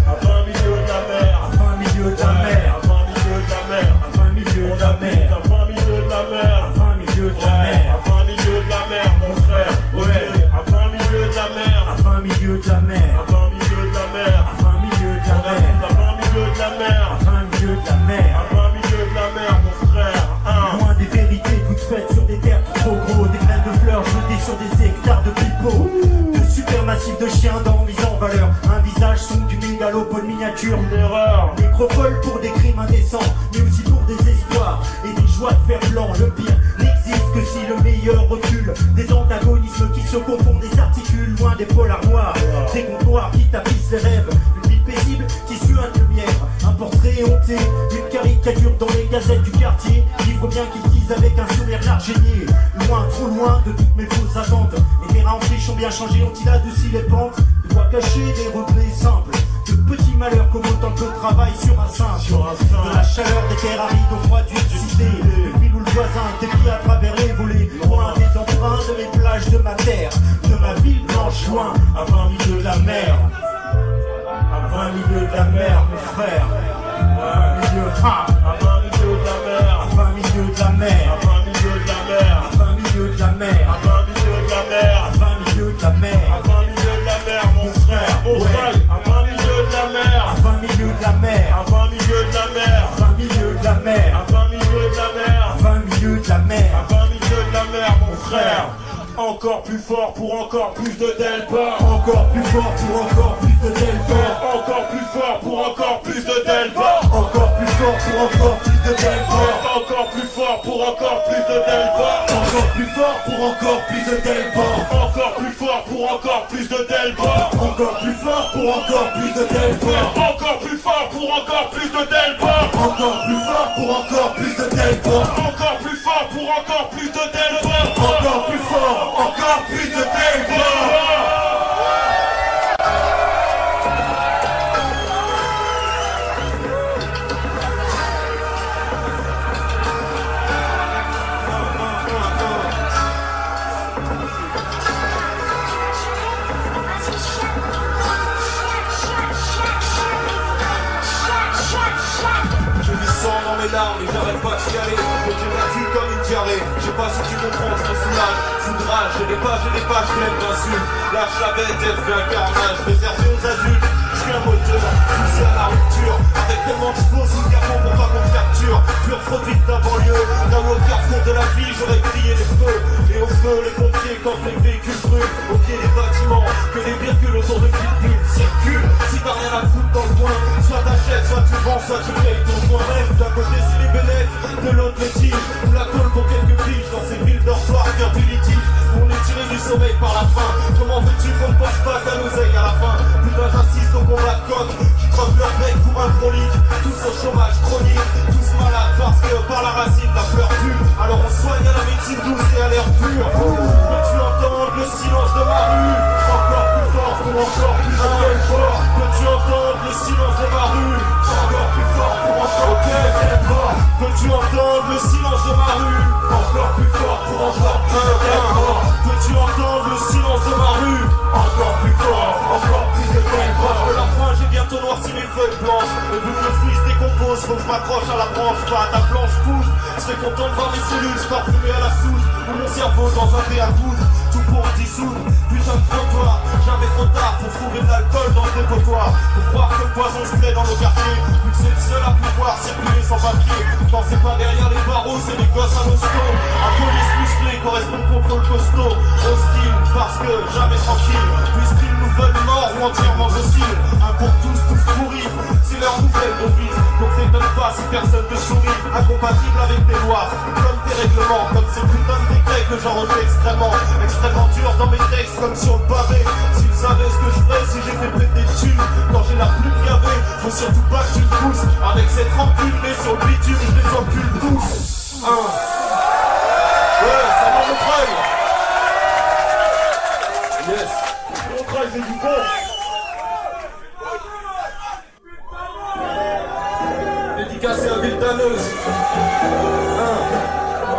à 20 milieux de la mer, à 20 milieux de la mer, à 20 milieux de la mer, à 20 milieux de on la habite mer, à 20 milieux de la mer, à 20 milieux de la ouais, mer, à 20 milieux de la mer, mon frère, ouais, à 20 milieux de la mer, à 20 milieux de la mer, à 20 milieux de la mer, à 20 milieux de la on habite mer, à 20 milieux de la mer, à 20 milieux de la mer, à 20 milieux de la mer, mon frère, hein. loin des vérités toutes faites sur des terres trop gros, des graines de fleurs jetées sur des hectares de pipeaux, de supermassifs de chiens dents mis en valeur, un visage sombre du mégalopole miniature, Une erreur, nécropole pour des crimes indécents, mais aussi pour des espoirs et des joies de fer blanc. Le pire n'existe que si le meilleur recule, des antagonismes qui se confondent, des articules loin des polars noirs, des comptoirs qui tapissent les rêves, une vie paisible qui suinte le mièvre, un portrait honté, une caricature dans les gazettes du quartier, livre bien qu'ils disent avec un sourire l'argénier, loin, trop loin de toutes mes fausses attentes. Les terrains en friche ont bien changé, ont-ils adouci les pentes, de voix cachées, des regrets simples, de petit malheur comme autant de travail sur un sein. De la chaleur des terres arides au froid d'une cité. Depuis où le voisin dévie à travers les volets. Loin des empreintes de mes plages, de ma terre, de ma ville blanche, loin, à 20 milieux de la mer. À 20 milieux de la mer, mes frères. À 20 milieux, À 20 milieux de la mer. à 20 milieux de la mer. À 20 milieux de la mer. À 20 milieux de la mer. À 20 milieux de la mer. À 20 milieux de la mer. À 20 milieux de la mer, mon frère. Mon Ouais. frère. À 20 milieux de la mer. À 20 milieux de la mer. À 20 milieux de la mer. À 20 milieux de la mer. À 20 milieux de la mer. À 20 milieux de la mer. À 20 milieux de la mer, mon frère. Encore plus fort pour encore plus de Delpa. Encore plus fort pour encore plus de Delta. Encore plus fort pour encore plus de Delpa. Encore plus fort pour encore plus de Delta. Encore plus fort pour encore plus de Delpa. Encore plus fort pour encore plus de Delta. Encore plus fort pour encore plus de Delpa. Encore plus fort pour encore plus de Delta. Encore plus fort pour encore plus de Delpa. Encore plus fort pour encore plus de Delta. Encore plus fort pour encore plus de Delpa. Encore plus fort, encore plus de Delta. J'ai du sang dans mes larmes et j'arrête pas de chialer. Donc j'ai la vue comme une diarrhée. Je sais pas si tu comprends, je me soulage. Foudrage, j'ai des pages pleines d'insultes. Lâche la bête, elle fait un carnage. Réservé aux adultes, je suis un moteur. Poussé à la rupture. Avec tellement de chevaux sous le capot pour pas qu'on me capture. Pur produit de la banlieue. Là où au carrefour de la vie, j'aurais crié les feux. Et au feu, les pompiers quand les véhicules brûlent. Au pied des bâtiments, que les virgules autour de Kill circulent. Si t'as rien à foutre dans le coin, soit t'achètes, soit tu vends, soit tu payes ton coin. Bref, d'un côté c'est les bénéfices, de l'autre les tiges. Ou la tôle pour quelques piges dans ces villes dortoirs, cœur du litige. On est tiré du sommeil par la faim. Comment veux-tu qu'on ne pense pas qu'à l'oseille à la fin? Putain, j'insiste au combat de coq qui crevent leur bec pour un chronique. Tous au chômage chronique, tous malades parce que par la racine la fleur pue. Alors on soigne à la médecine douce et à l'air pur. Peux-tu entendre le silence de ma rue? Encore plus fort pour encore plus de Delta. Peux-tu entendre le silence de ma rue? Encore plus fort pour encore plus de Delta. Peux-tu entendre le silence de ma rue? Encore plus fort pour encore plus de Delta. Peux-tu entendre le silence de ma rue? Encore plus fort, encore plus de Delta. À la fin j'ai bientôt noirci mes feuilles blanches. Et vu que le fruit se décompose, faut que je m'accroche à la branche, pas à ta planche pousse. Je serais content de voir mes cellules parfumées à la soude. Ou mon cerveau dans un thé à coudre. Tout pour me dissoudre, putain de trottoir. Jamais trop tard pour trouver de l'alcool dans le dépotoir. Faut croire que le poison se plaît dans nos quartiers. Vu que c'est le seul à pouvoir circuler sans papier. Pensez pas derrière les barreaux, c'est des gosses à l'hosto. Un police musclé correspond au contrôle costaud. Hostile parce que jamais tranquille. Puisqu'ils nous veulent morts ou entièrement dociles. Un pour tous, tous pourris. C'est leur nouvelle devise. Donc t'étonne pas si personne te sourit. Incompatible avec tes lois, comme tes règlements. Comme ces putains de décrets que j'en refais extrêmement dur dans mes textes comme sur le pavé. S'ils savaient ce que je ferais si j'étais pété de thunes. Quand j'ai la plume gavée, faut surtout pas que tu me pousses. Avec cette rancune mais sur le bitume, je les encule tous. Ouais, ça va mon treuil. Yes. Mon frère, c'est du bon. Dédicacé à Vildaneuse.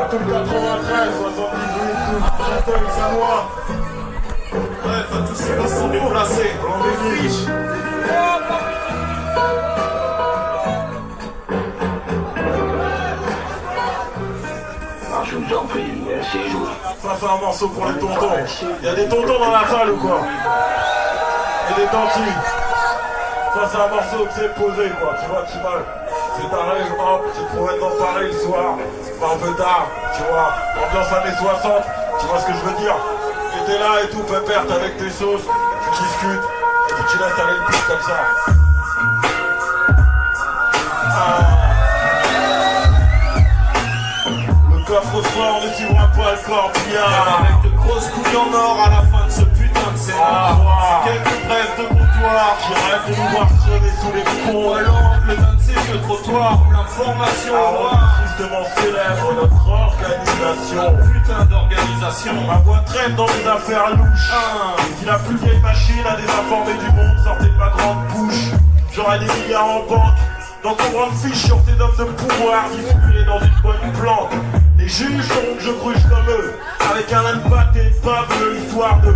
À tout le 93, 78, tout. Châtel, Sanois. Bref, à tous ceux qui sont déplacés. On est riches. Je vous en prie, asseyez-vous. Ça, c'est un morceau pour les tontons. Il y a des tontons dans la salle ou quoi? Et des tantines. Ça, c'est un morceau que c'est posé, quoi. Tu vois, tu vas. C'est t'arrives, hop, tu pourrais t'en parler le soir. Un peu tard, tu vois. Ambiance années 60, tu vois ce que je veux dire? Et t'es là et tout, pépère, t'es avec tes sauces, tu discutes, et puis tu laisses aller le pif comme ça. Le coffre-fort ne suivra pas le corbillard. Avec de grosses couilles en or à la fin de ce putain de scénar. C'est quelques brèves de comptoir Qui rêve de nous voir crever sous les ponts. à l'angle d'un de ces vieux trottoirs où l'information Tristement célèbre notre organisation. putain d'organisation. Ma voix traîne dans les affaires louches. Et si la plus vieille machine à désinformer du monde sortait de ma grande bouche, J'aurai des milliards en banque. Dans ton grande fiche sur ces hommes de pouvoir dissimulés dans une bonne plante. Les juges sauront que je gruge comme eux, avec un impact et une bave, histoire de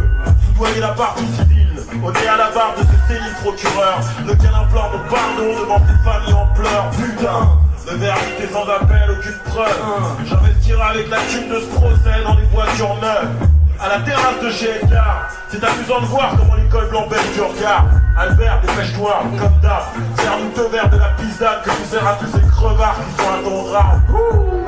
soudoyer la partie civile. Au nez à la barre de ce sénile procureur, lequel implore mon pardon devant ses familles en pleurs. Putain, de vérité sans appel, aucune preuve. J'investirai avec la thune de ce procès dans les voitures neuves. À la terrasse de chez Edgar, c'est amusant de voir comment l'école blanc-belle du regard. Albert, dépêche-toi, comme d'hab. Serre-nous deux verres de la pisdane que tu sers à tous ces crevards qui sont à ton rang.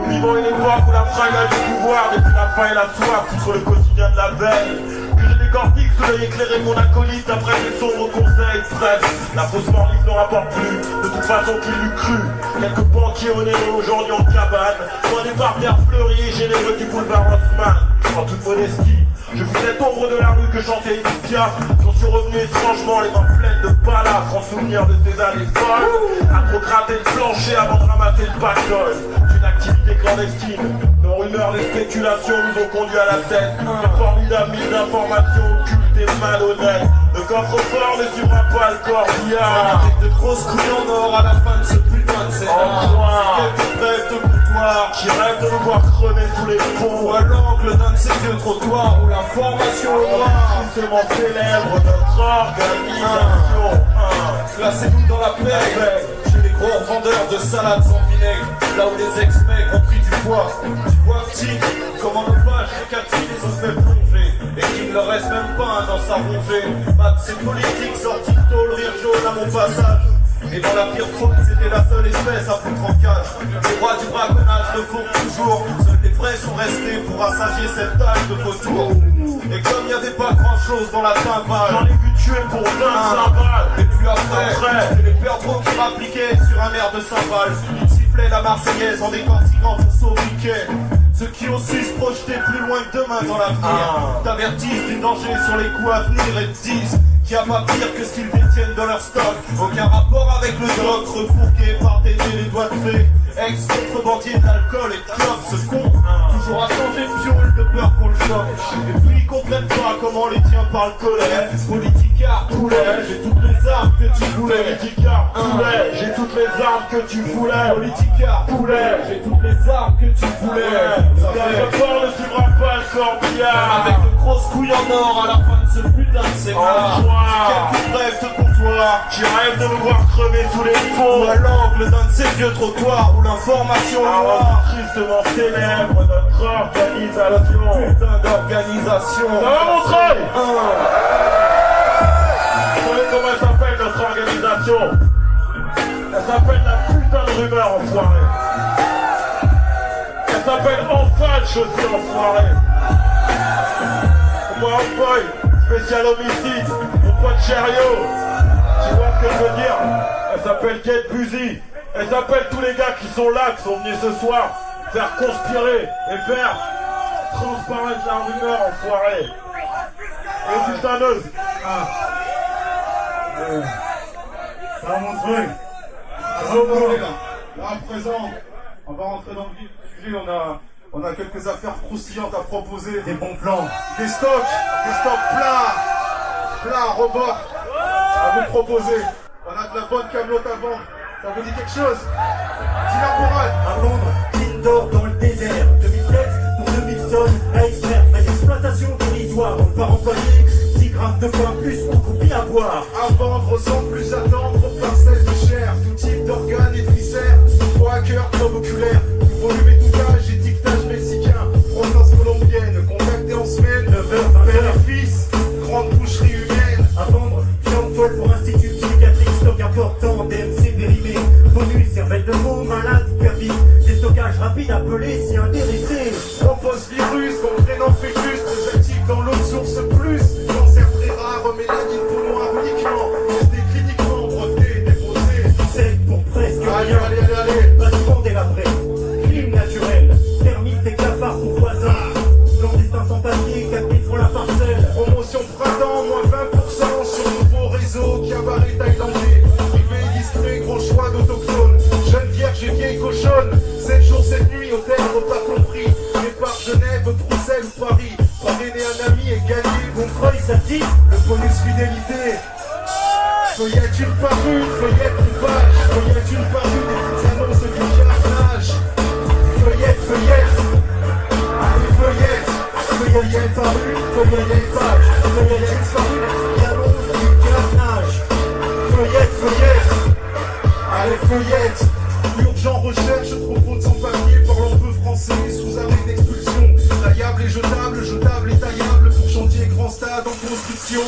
Nous vivons une époque où la fringue a du pouvoir depuis la faim et la soif contre le quotidien de la veille. Que je décortique sous l'œil éclairé de mon acolyte après mes sombres conseils. Bref, la fausse morlise n'en rapporte plus, de toute façon qu'il l'eût cru. Quelques banquiers onéreux aujourd'hui en cabane, loin des parterres fleuris et généreux du boulevard Haussmann. En toute modestie, je fus cette ombre de la rue que chantait Edith Piaf. J'en suis revenu étrangement les mains pleines de balafres en souvenir de ces années folles. À trop gratter le plancher avant de ramasser le pactole. Une activité clandestine. Nos rumeurs, les spéculations nous ont conduits à la tête. Un formidable mine d'informations occultes et malhonnêtes. Le coffre-fort ne suivra pas le corbillard. Avec de grosses couilles en or à la fin de ce putain de scénar. Quelques brèves de comptoir qui rêvent de nous voir crever sous les ponts. ou à l'angle d'un de ces vieux trottoirs où l'information est noire. Justement célèbre notre organisation. Classez-nous dans la paix. Chez les gros vendeurs de salades sans vinaigre, là où les ex-mecs ont pris du poids. Tu vois petit, comment nos pages de Cathy les ont fait plonger. Et qu'il ne leur reste même pas un dans sa rongée. Ces politiques sortis de tôle, rire jaune à mon passage. Et dans la pire faute, c'était la seule espèce à foutre en cage. Les rois du braconnage le font toujours. Seuls les vrais sont restés pour assager cette tâche de vautour. Et comme il n'y avait pas grand chose dans la timbale, J'en ai vu tuer pour 25 balles. et puis après, c'était les perdreaux qui m'appliquaient sur un air de cymbale. Ils sifflaient la Marseillaise en décortiquant pour sobriquet. Ceux qui ont su se projeter plus loin que demain dans l'avenir t'avertissent du danger sur les coups à venir et te disent qu'il n'y a pas pire que ce qu'ils détiennent dans leur stock. Aucun rapport avec le doc, refourqué par des les doigts de fée. Ex-contrebandier d'alcool et de clopes, ce con toujours à changer de piole de peur qu'on le choque. Et puis ils comprennent pas comment les tiens parlent colère. Politicard, poulet, j'ai toutes les armes que tu voulais. Politicard, poulet, j'ai toutes les armes que tu voulais. Politicard, poulet, j'ai toutes les armes que tu voulais. Ça Le fait fort ne suivra pas le corbillard. avec de grosses couilles en or à la fin de ce putain de scénar. Quelques brèves de comptoir Qui rêvent de nous voir crever sous les ou ponts. à l'angle d'un de ces vieux trottoirs où l'information est noire. Tristement célèbre notre organisation. Putain d'organisation. Ça va Montreuil? Vous savez comment elle s'appelle notre organisation? Elle s'appelle la putain de rumeur enfoirée. Elle s'appelle Enfalche aussi enfoirée. Moi Boy, spécial homicide, mon pote Chériot. Tu vois ce que je veux dire? Elle s'appelle Kate Buzy. Elle s'appelle tous les gars qui sont là, qui sont venus ce soir faire conspirer et faire transparaître la rumeur enfoirée. Et putaneuse. Ça va montrer. Là, à présent, on va rentrer dans le vif du sujet. On a quelques affaires croustillantes à proposer. Des bons plans. Des stocks plein à rebord à vous proposer. On a de la bonne camelote à vendre. Ça vous dit quelque chose? Dis-la morale. À vendre, mine d'or dans le désert. 2000 têtes pour 2000 tonnes à extraire. Pas d'exploitation dérisoire. On part employer 10 grammes de fois plus pour couper à boire. À vendre sans plus attendre, parcelles de chair, tout type d'organes et de viscères, foie à cœur, globe oculaire, volume étouffage, étiquetage mexicain, provenance colombienne, contacté en semaine, 9h, 20h. bénéfice, grande boucherie humaine. À vendre, viande folle pour institut psychiatrique, stock important, DMC périmé, bonus, cervelle de veau, malade, hypervite, déstockage rapide appelé si intéressé. Propose virus, comprenant fœtus, très actif dans l'autre source plus, cancer très rare, mélanine peau noire uniquement, testé cliniquement, breveté, déposé. Sec pour presque Allez, rien. allez, allez, allez. Bâtiment délabré, clim naturel, termites et cafards pour voisins. Clandestins sans papier, 4000 francs la parcelle. Promotion printemps, moins 20% sur nouveau réseau, cabaret thaïlandais. Privé distrait, gros choix d'autochtones. Jeune vierge et vieille cochonne. 7 jours, 7 nuits, au terme, pas compris. rue, feuillette une page, feuillette une par une, des petites annonces du carnage. Feuillette, feuillette, allez feuillette, feuillette par une, feuillette page, feuillette par une, des petites annonces du carnage. Feuillette, feuillette, allez feuillette. Urgent recherche, trop de sans-papiers, parlant peu français, sous arrêt d'expulsion. Taillable et jetable et taillable, pour chantier grand stade en construction.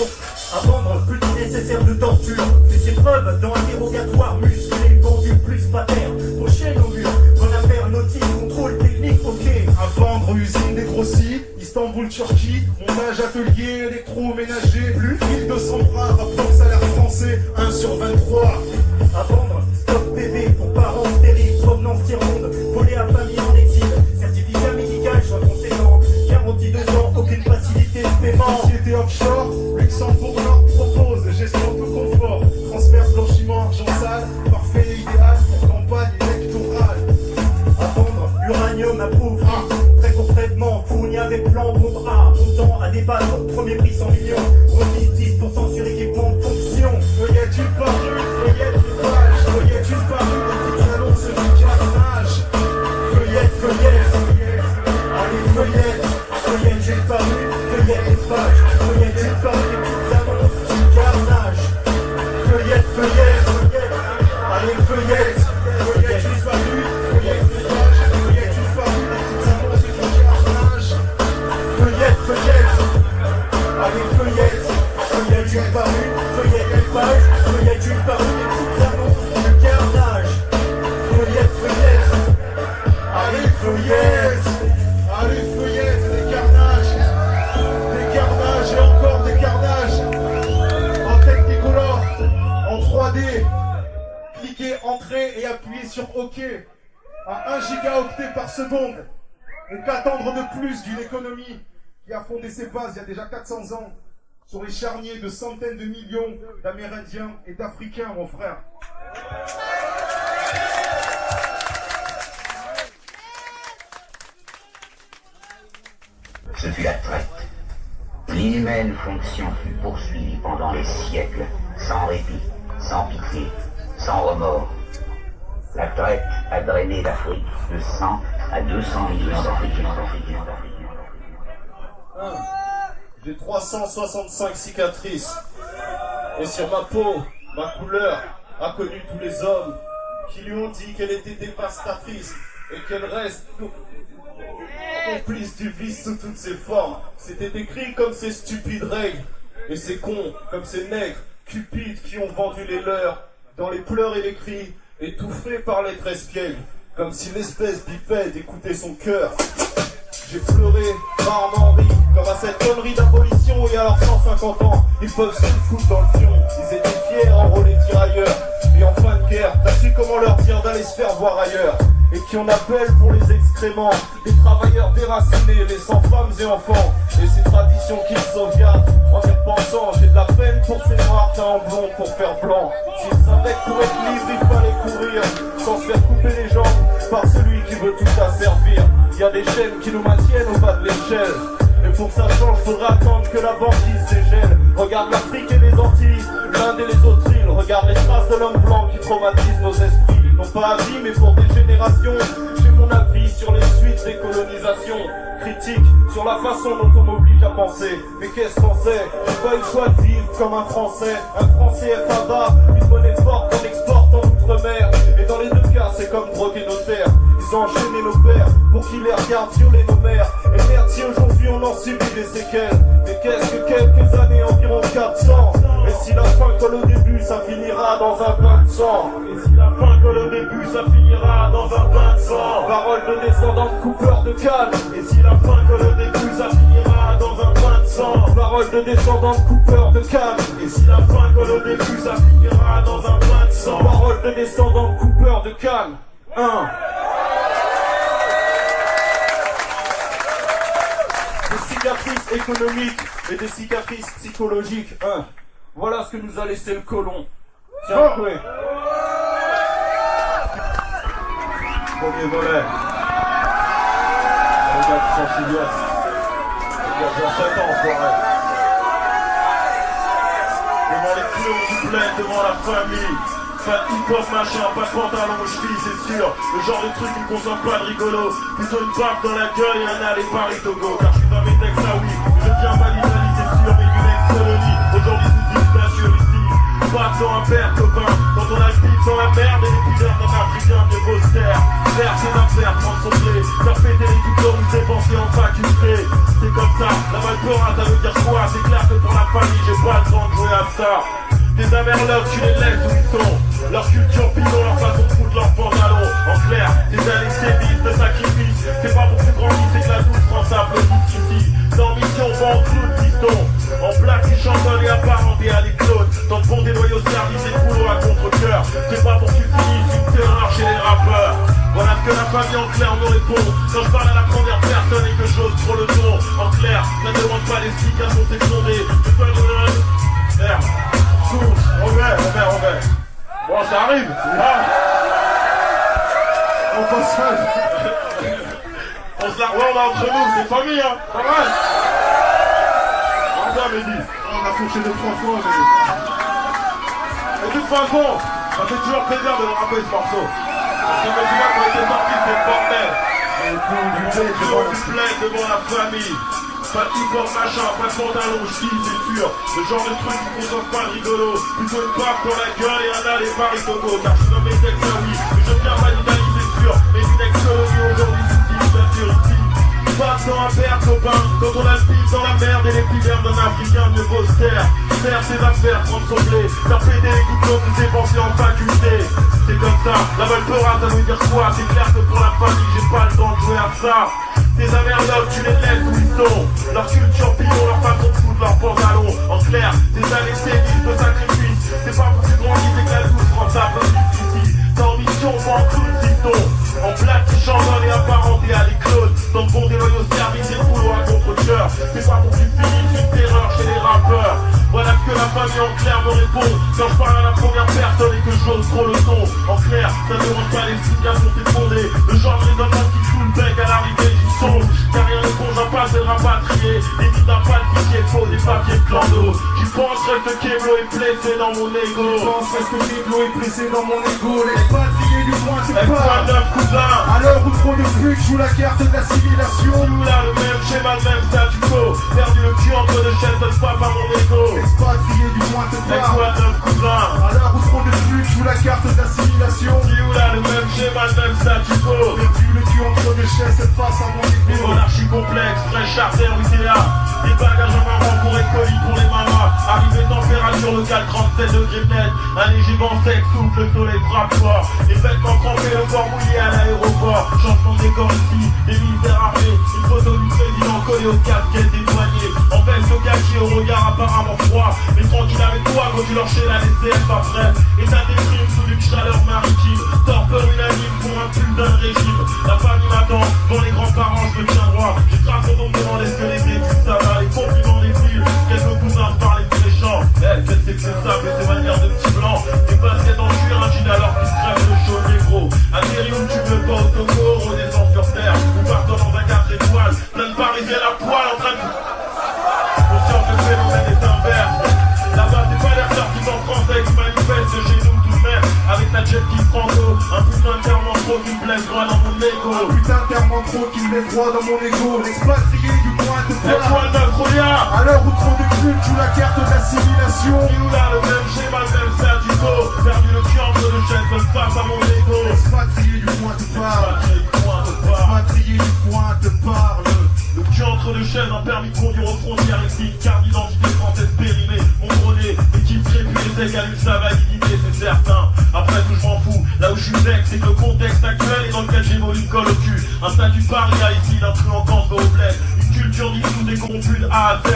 À vendre, plus nécessaire de torture. Fais ses preuves dans interrogatoire, musclé, vendu, plus pater. Prochaine au mur, bonne affaire, notice, contrôle technique, ok. À vendre, usine dégrossie, Istanbul, Turquie, montage atelier, électroménager, plus fil de 100 bras, rapport salaire français, 1 sur 23. À vendre, stop bébé pour parents stériles, provenance tiers-monde, volé à famille en exil, certificat médical, choix conséquent, garantie 2 ans, aucune facilité de paiement. Société offshore, Luxembourg Nord propose gestion peu confort, transfert blanchiment argent sale, parfait et idéal pour campagne électorale. À vendre, uranium approuvé, très concrètement, fourni avec plan, bombe A, montant à débattre, premier prix 100 millions, remise 10% sur équipement de fonction. Feuillette une par une, feuillette une page, feuillette une par une, des petites annonces du carnage. Feuillette, feuillette, allez feuillette, feuillette j'ai paru, feuillette une page, feuillette j'ai paru, des petites annonces du carnage. Feuillette, feuillette, allez feuillette, Feuillette une par une, feuillette une page, feuillette une par une, des petites annonces du carnage. feuillette, feuillette, allez feuillette, feuillette j'ai paru, feuillette une page, feuillette j'ai paru, des petites annonces du carnage. Feuillette, feuillette, allez feuillette. Allez feuillette, des carnages et encore des carnages, en technicolor, en 3D, cliquez entrée et appuyez sur OK, à 1 gigaoctet par seconde, et qu'attendre de plus d'une économie qui a fondé ses bases il y a déjà 400 ans, sur les charniers de centaines de millions d'Amérindiens et d'Africains, mon frère. Ce fut la traite. L'inhumaine fonction fut poursuivie pendant des siècles, sans répit, sans pitié, sans remords. La traite a drainé l'Afrique de 100 à 200 millions d'Africains. J'ai 365 cicatrices. Et sur ma peau, ma couleur a connu tous les hommes qui lui ont dit qu'elle était dévastatrice et qu'elle reste complice du vice sous toutes ses formes. C'était écrit comme ces stupides règles. Et ces cons, comme ces nègres, cupides qui ont vendu les leurs, dans les pleurs et les cris, étouffés par les tresses pièges, comme si l'espèce bipède écoutait son cœur. J'ai pleuré, rarement ri, comme à cette connerie d'abolition et à leurs 150 ans, ils peuvent se foutre dans le fion. Ils étaient fiers, enrôlés tirailleurs, et en fin de guerre, t'as su comment leur dire d'aller se faire voir ailleurs. Et qui on appelle pour les excréments, des travailleurs déracinés, laissant femmes et enfants, et ces traditions qu'ils sauvegardent. En y repensant, j'ai de la peine pour ces noirs teints en blond pour faire blanc. S'ils savaient que pour être libre, il fallait courir, sans se faire couper les jambes par celui qui veut tout asservir. Il y a des chaînes qui nous maintiennent au bas de l'échelle. Et pour que ça change, faudra attendre que la banquise dégèle. Regarde l'Afrique et les Antilles, l'Inde et les autres îles. Regarde les traces de l'homme blanc qui traumatisent nos esprits. Non pas à vie, mais pour des générations. J'ai mon avis sur les suites des colonisations. Critique sur la façon dont on m'oblige à penser. Mais qu'est-ce qu'on sait? J'ai pas eu le choix de vivre comme un Français. Un Français FABA, une monnaie forte qu'on exporte en outre-mer. Et dans les deux cas, c'est comme droguer nos terres. Ils ont enchaîné nos pères pour qu'ils les regardent violer nos mères. Et merde si aujourd'hui on en subit des séquelles. Mais qu'est-ce que quelques années, environ 400. Et si la fin colle au début, ça finira dans un bain de sang. Et si la fin colle au début, ça finira dans un bain de sang. Parole de descendant de coupeur de canne. Et si la fin colle au début, ça finira dans un bain de sang. Parole de descendant de coupeur de canne. Et si la fin colle au début, ça finira dans un bain de sang. Parole de descendant de coupeur de canne. 1. Des cicatrices économiques et des cicatrices psychologiques. 1. Voilà ce que nous a laissé le colon. Tiens, Chloé. Premier volet. Regarde son chiliote. Regarde dans 7 ans, enfoiré. devant les clowns qui plaident devant la famille. Pas de hip-hop machin, pas de pantalon aux chevilles, c'est sûr. Le genre de truc qui ne consomme pas de rigolo. Plutôt une baffe dans la gueule et un aller Paris-Togo. Car je suis dans mes textes, ah oui, je viens pas d'Italie, c'est sûr, mais d'une ex-colonie. Aujourd'hui sous dictature ici. Pas de temps à perdre, copain. Quand on a le bif dans la merde et les pudeurs d'un Africain, mieux vaut se taire. Faire ses affaires, prendre son blé. Faire péter les diplômes, dépenser en faculté. C'est comme ça, la Valpera, ça veut dire quoi? C'est clair que pour la famille, j'ai pas le temps de jouer à ça. Tes amerlocs, tu les laisses où ils sont. Leur culture bidon, leur façon de foutre leurs pantalons. En clair, tes années sévices de sacrifice. C'est pas pour que tu grandisses, c'est que la douce France applaudisse ici. Sans mission, pas en clou de piston. En plaque, tu chantonnes et apparenté à des clones. Tant de bons déloyaux services et de boulot à contre-cœur. C'est pas pour que tu finisses une terreur chez les rappeurs. Voilà ce que la famille en clair me répond. Quand je parle à la première personne et que j'ose trop le ton. En clair, ne demande pas l'explication, c'est sondé. C'est pas de merde. Robert. Bon, ça arrive, c'est grave. On passe seul. On se la revoit, on est entre nous, c'est famille, hein. Pas mal. Regarde, Mehdi. On a fourché 2-3 fois, mais... De toute façon, ça fait toujours plaisir de le rappeler ce morceau. Parce que le gars, quand il est sorti, c'est le bordel. C'est toujours du plaid devant la famille. Pas de hip-hop machin, pas de pantalon, je dis, c'est sûr. Le genre de truc qui consomme pas de rigolo. Plutôt une baffe dans la gueule et un aller Paris-Togo. Car je suis dans mes textes, ah oui, mais je viens pas d'Italie, c'est sûr. Mais une ex-colonie aujourd'hui sous dictature ici. Pas de temps à perdre, copain. Quand on a le bif dans la merde et les pivers d'un Africain, mieux vaut se taire. Faire ses affaires, prendre son blé. Faire péter les coups de l'eau, nous dépenser en faculté. C'est comme ça, la Valpera, ça veut dire quoi? C'est clair que pour la famille, j'ai pas le temps de jouer à ça. Tes amerlocs, tu les laisses où ils sont. Leur culture bidon, leur façon de foutre leurs pantalons. En clair, tes années sévices de sacrifice. C'est pas pour que tu grandisses et que la douce France applaudisse ici. Sans mission, pas en clou de piston. En plaque qui chantonne et apparenté à des clones. Dans le bon déloyaux services et le boulot à contre-cœur. C'est pas pour que tu finisses une terreur chez les rappeurs. Voilà ce que la famille en clair me répond. Quand je parle à la première personne et que j'ose trop le ton. En clair, ça ne demande pas l'explication, c'est fondé. Le genre de raisonnement qui fout le bec à l'arrivée du son. Car rien ne bouge à pas, c'est rapatrié. Les vies d'un pas de fichier faux, des papiers de clando. J'y pense, reste que Keblo est blessé dans mon ego. Je pense reste que Keblo est blessé dans mon ego. Les patriers du point te Avec parlent. 9 cousins. À l'heure où trop de flux joue la carte de l'assimilation. Nous là, le même schéma, le même statu quo. Perdu le cul entre deux chaînes, ça ne pas par mon ego. Expatriés du point te Avec parlent. 9 cousins. À l'heure où trop de flux joue la carte de l'assimilation. Nous là, le même schéma, le même statu quo. Perdu le cul entre deux chaises face à mon Une ego. monarchie complexe, très charter, oui c'est là. Des bagages en maman pour les colis pour les mamas. Arrivée température locale 37 degrés net. Un léger vent sec souffle, le soleil frappe fort. Les vêtements trempés, le corps mouillé à l'aéroport. Changement de décor ici, des militaires armés. Une photo du président collée au casquette éloignée. En veste au kaki, au regard apparemment froid. Mais tranquille avec toi quand tu leur chez la DCF après. Et ça déprime sous une chaleur maritime. Torpeur unanime pour un pull d'un régime. La famille m'attend, devant les grands-parents je me tiens droit. J'ai tracé ton devant les squelettes, ça va, les compliments des fils. Quelques cousins parlaient de méchants. Elle, qu'est-ce que c'est ça, mais c'est manière de petit blanc. Des baskets en cuir, un jean alors qu'ils se crèvent le chaud négro. Atterris où tu veux pas au Togo, redescends sur terre. Ou partons dans un 4 étoiles. Plein de parisiens à poil en train de... Conscience que le phénomène est inverse. Là-bas c'est pas l'air sorti en français qui manifeste chez nous tout de même. Avec la jet qui franco, un putain de terme en trop qui me blesse droit dans mon ego. Putain de terme en trop qui me met droit dans mon ego. L'expatrié du point te Et toi parle. le 9 Rolia. À l'heure où trop de flux joue la carte de l'assimilation. Nous là le même schéma, le même statu quo. Perdu le cul entre deux chaînes, seul face à mon ego. Expatrié du point te parle. Expatrié du point te parle. Le cul entre deux chaînes, un permis de conduire aux frontières ici. Carte d'identité française périmée, mon brevet. Équipe trébuée, égale sa validité, c'est certain. Après tout, je m'en fous. Là où je suis vexé, c'est que le contexte actuel est dans lequel j'évolue colle au cul. Un statut paria ici, d'intrus en camp au bled. Une culture dissous des corrompus de A à Z.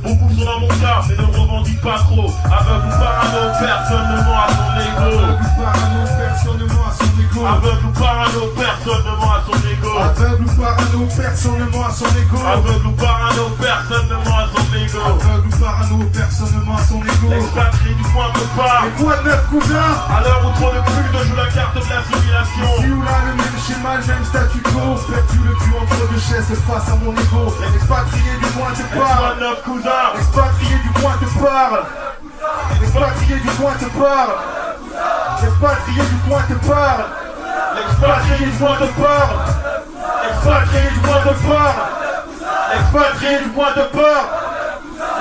Beaucoup sont dans mon cas, mais ne le revendiquent pas trop. Aveugle ou parano, personne ne ment à son ego. Parano, personne ne ment à son ego. Aveugle ou parano, personne ne ment à son ego. Aveugle ou parano, personne ne ment à son ego. Aveugle ou parano, personne ne ment à son ego. Aveugle ou parano, personne ne ment à son ego. L'expatrié du point te parle. Et quoi de neuf, cousin? À l'heure où trop de plus de joue la carte de l'assimilation. Si ou là, le même schéma, le même statu quo. Perdu le cul entre deux chaises face à mon ego. Expatrié du point te parle. Toi, 9 cousins. Expatrié du point te parle. L'expatrié du coin te parle. L'expatrié du coin te parle. L'expatrié du coin te parle. L'expatrié du coin te parle. L'expatrié du coin te parle.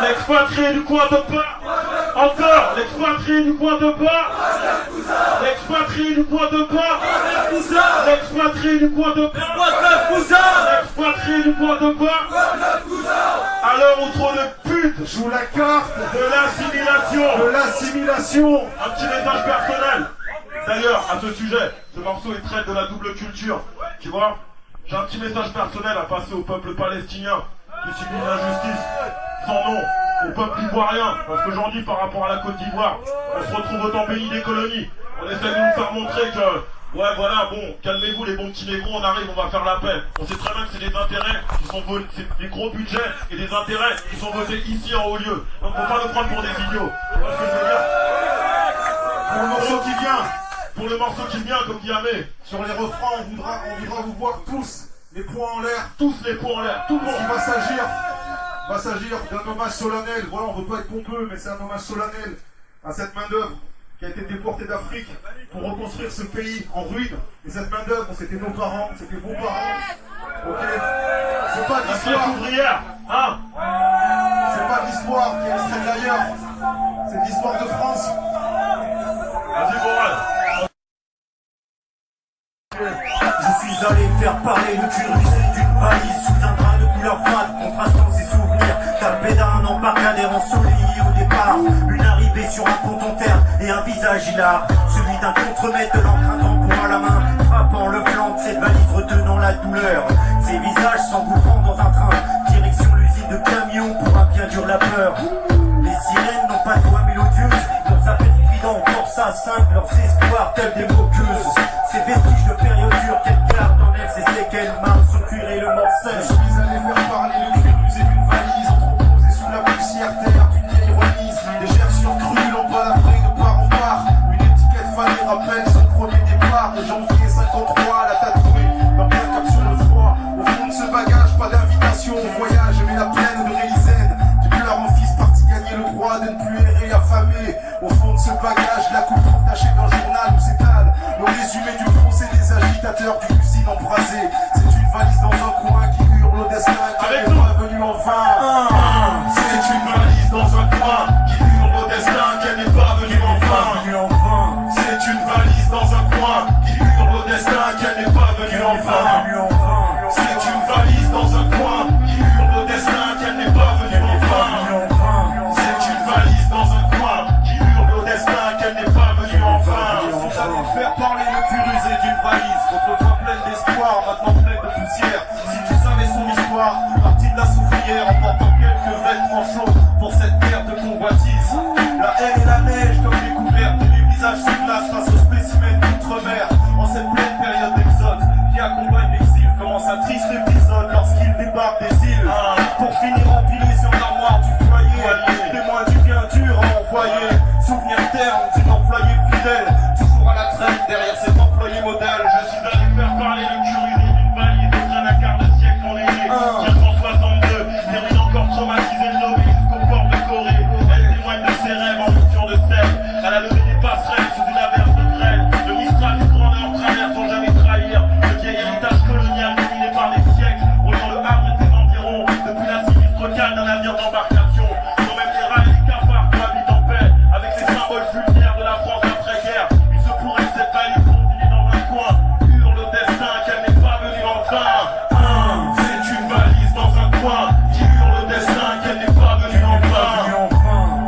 L'expatrié du coin de part. Encore. L'expatrié du coin de part. L'expatrié du coin de part. L'expatrié du coin de part. L'expatrié du coin de part. À l'heure où trop de putes Joue la carte de l'assimilation. de l'assimilation. Un petit message personnel. D'ailleurs, à ce sujet, ce morceau est traite de la double culture. Tu vois, j'ai un petit message personnel à passer au peuple palestinien qui subit une injustice sans nom, au peuple ivoirien. Parce qu'aujourd'hui, par rapport à la Côte d'Ivoire, on se retrouve autant pays des colonies. On essaie de nous faire montrer que, ouais, voilà, bon, calmez-vous les bons petits négros, on arrive, on va faire la paix. On sait très bien que c'est des intérêts qui sont votés, c'est des gros budgets et des intérêts qui sont votés ici en haut lieu. Donc faut pas nous prendre pour des idiots. Tu vois ce que je veux dire? Pour le morceau qui vient, Pour le morceau qui vient, comme Yamé, sur les refrains, on voudra vous voir tous les poings en l'air. tous les points en l'air, tout le monde. Il va s'agir d'un hommage solennel. Voilà, on veut pas être pompeux, mais c'est un hommage solennel à cette main-d'œuvre qui a été déportée d'Afrique pour reconstruire ce pays en ruine. Et cette main-d'œuvre, c'était nos parents, c'était vos parents. Ok? C'est pas de La classe l'histoire. ouvrière, hein? C'est pas de l'histoire qui est extraite d'ailleurs. C'est l'histoire de France. Vas-y, Moral. Je suis allé faire parler le cuir usé d'une valise sous un drap de couleur fade, contrastant ses souvenirs. Tapé d'un embarcadère ensoleillé au départ, une arrivée sur un pont en terre et un visage hilar, celui d'un contremaître de l'encre, un tampon à la main, frappant le flanc de cette valise retenant la douleur. Ces visages s'engouffrant dans un train, direction l'usine de camions pour un bien dur labeur. Les sirènes n'ont pas de voix mélodieuse, leurs appels stridents force à 5, leurs espoirs tels des moqueuses. Ces vestiges de période dure qu'elle garde en elle, ces séquelles marquent son cuir et le Je morcel. suis allé faire parler le cri usé d'une valise, entreposée sous la poussière terre d'une vieille remise. Des gerçures crues, l'embalafrée de part en part. Une étiquette fanée rappelle son premier départ. De janvier 53, la tatouée dans la capsule de froid. Au fond de ce bagage, pas d'invitation au voyage, mais la plaine de Rélisène. Tu pleures mon fils parti gagner le droit de ne plus errer affamé. Au fond de ce bagage, la coupe entachée d'un journal où s'étale le résumé du procès des agitateurs d'une usine embrasée. C'est une valise dans un coin qui hurle au destin qui n'est pas venu en vain. C'est une valise dans un coin qui hurle au destin qu'elle n'est pas venue en vain. C'est une valise dans un coin qui hurle au destin qu'elle n'est pas venue en vain. C'est une valise dans un coin qui hurle au destin qu'elle n'est pas venue en vain. C'est une valise dans un coin qui hurle au destin qu'elle n'est pas venue en vain. Vous allez faire parler le cuir usé d'une valise, autrefois pleine d'espoir, maintenant pleine de poussière. Si tu savais son histoire, partie de la soufrière, emportant quelques vêtements chauds pour cette guerre de convoitise. La haine et la neige comme découverte, et les visages se glacent face aux spécimens d'outre-mer. En cette pleine période d'exode qui accompagne l'exil, commence un triste épisode lorsqu'il débarque des îles. Pour finir empilé sur l'armoire du foyer, témoin du bien dur à envoyer. Souvenir terne d'une employée fidèle, toujours à la traîne derrière cet employé modèle. Je suis allé faire parler le curieux d'une valise de train à quart de siècle en aîné. 1962, termine encore traumatisée de lobby jusqu'au port de Corée. Elle témoigne de ses rêves en rupture de sel. Elle a levé des passerelles sous une averse de grêle. Le Mistral du grandeur traverse sans jamais trahir. Le vieil héritage colonial dominé par les siècles. Rejoint le Havre et ses environs. Depuis la sinistre cale d'un navire d'embarcation. Quand même les rats et les cafards cohabitent en paix avec les symboles vulgaires de la France après-guerre. Il se pourrait que cette valise continue dans un coin. Hurle au destin qu'elle n'est pas venue en vain. C'est une valise dans un coin qui hurle au destin qu'elle n'est pas venue en vain.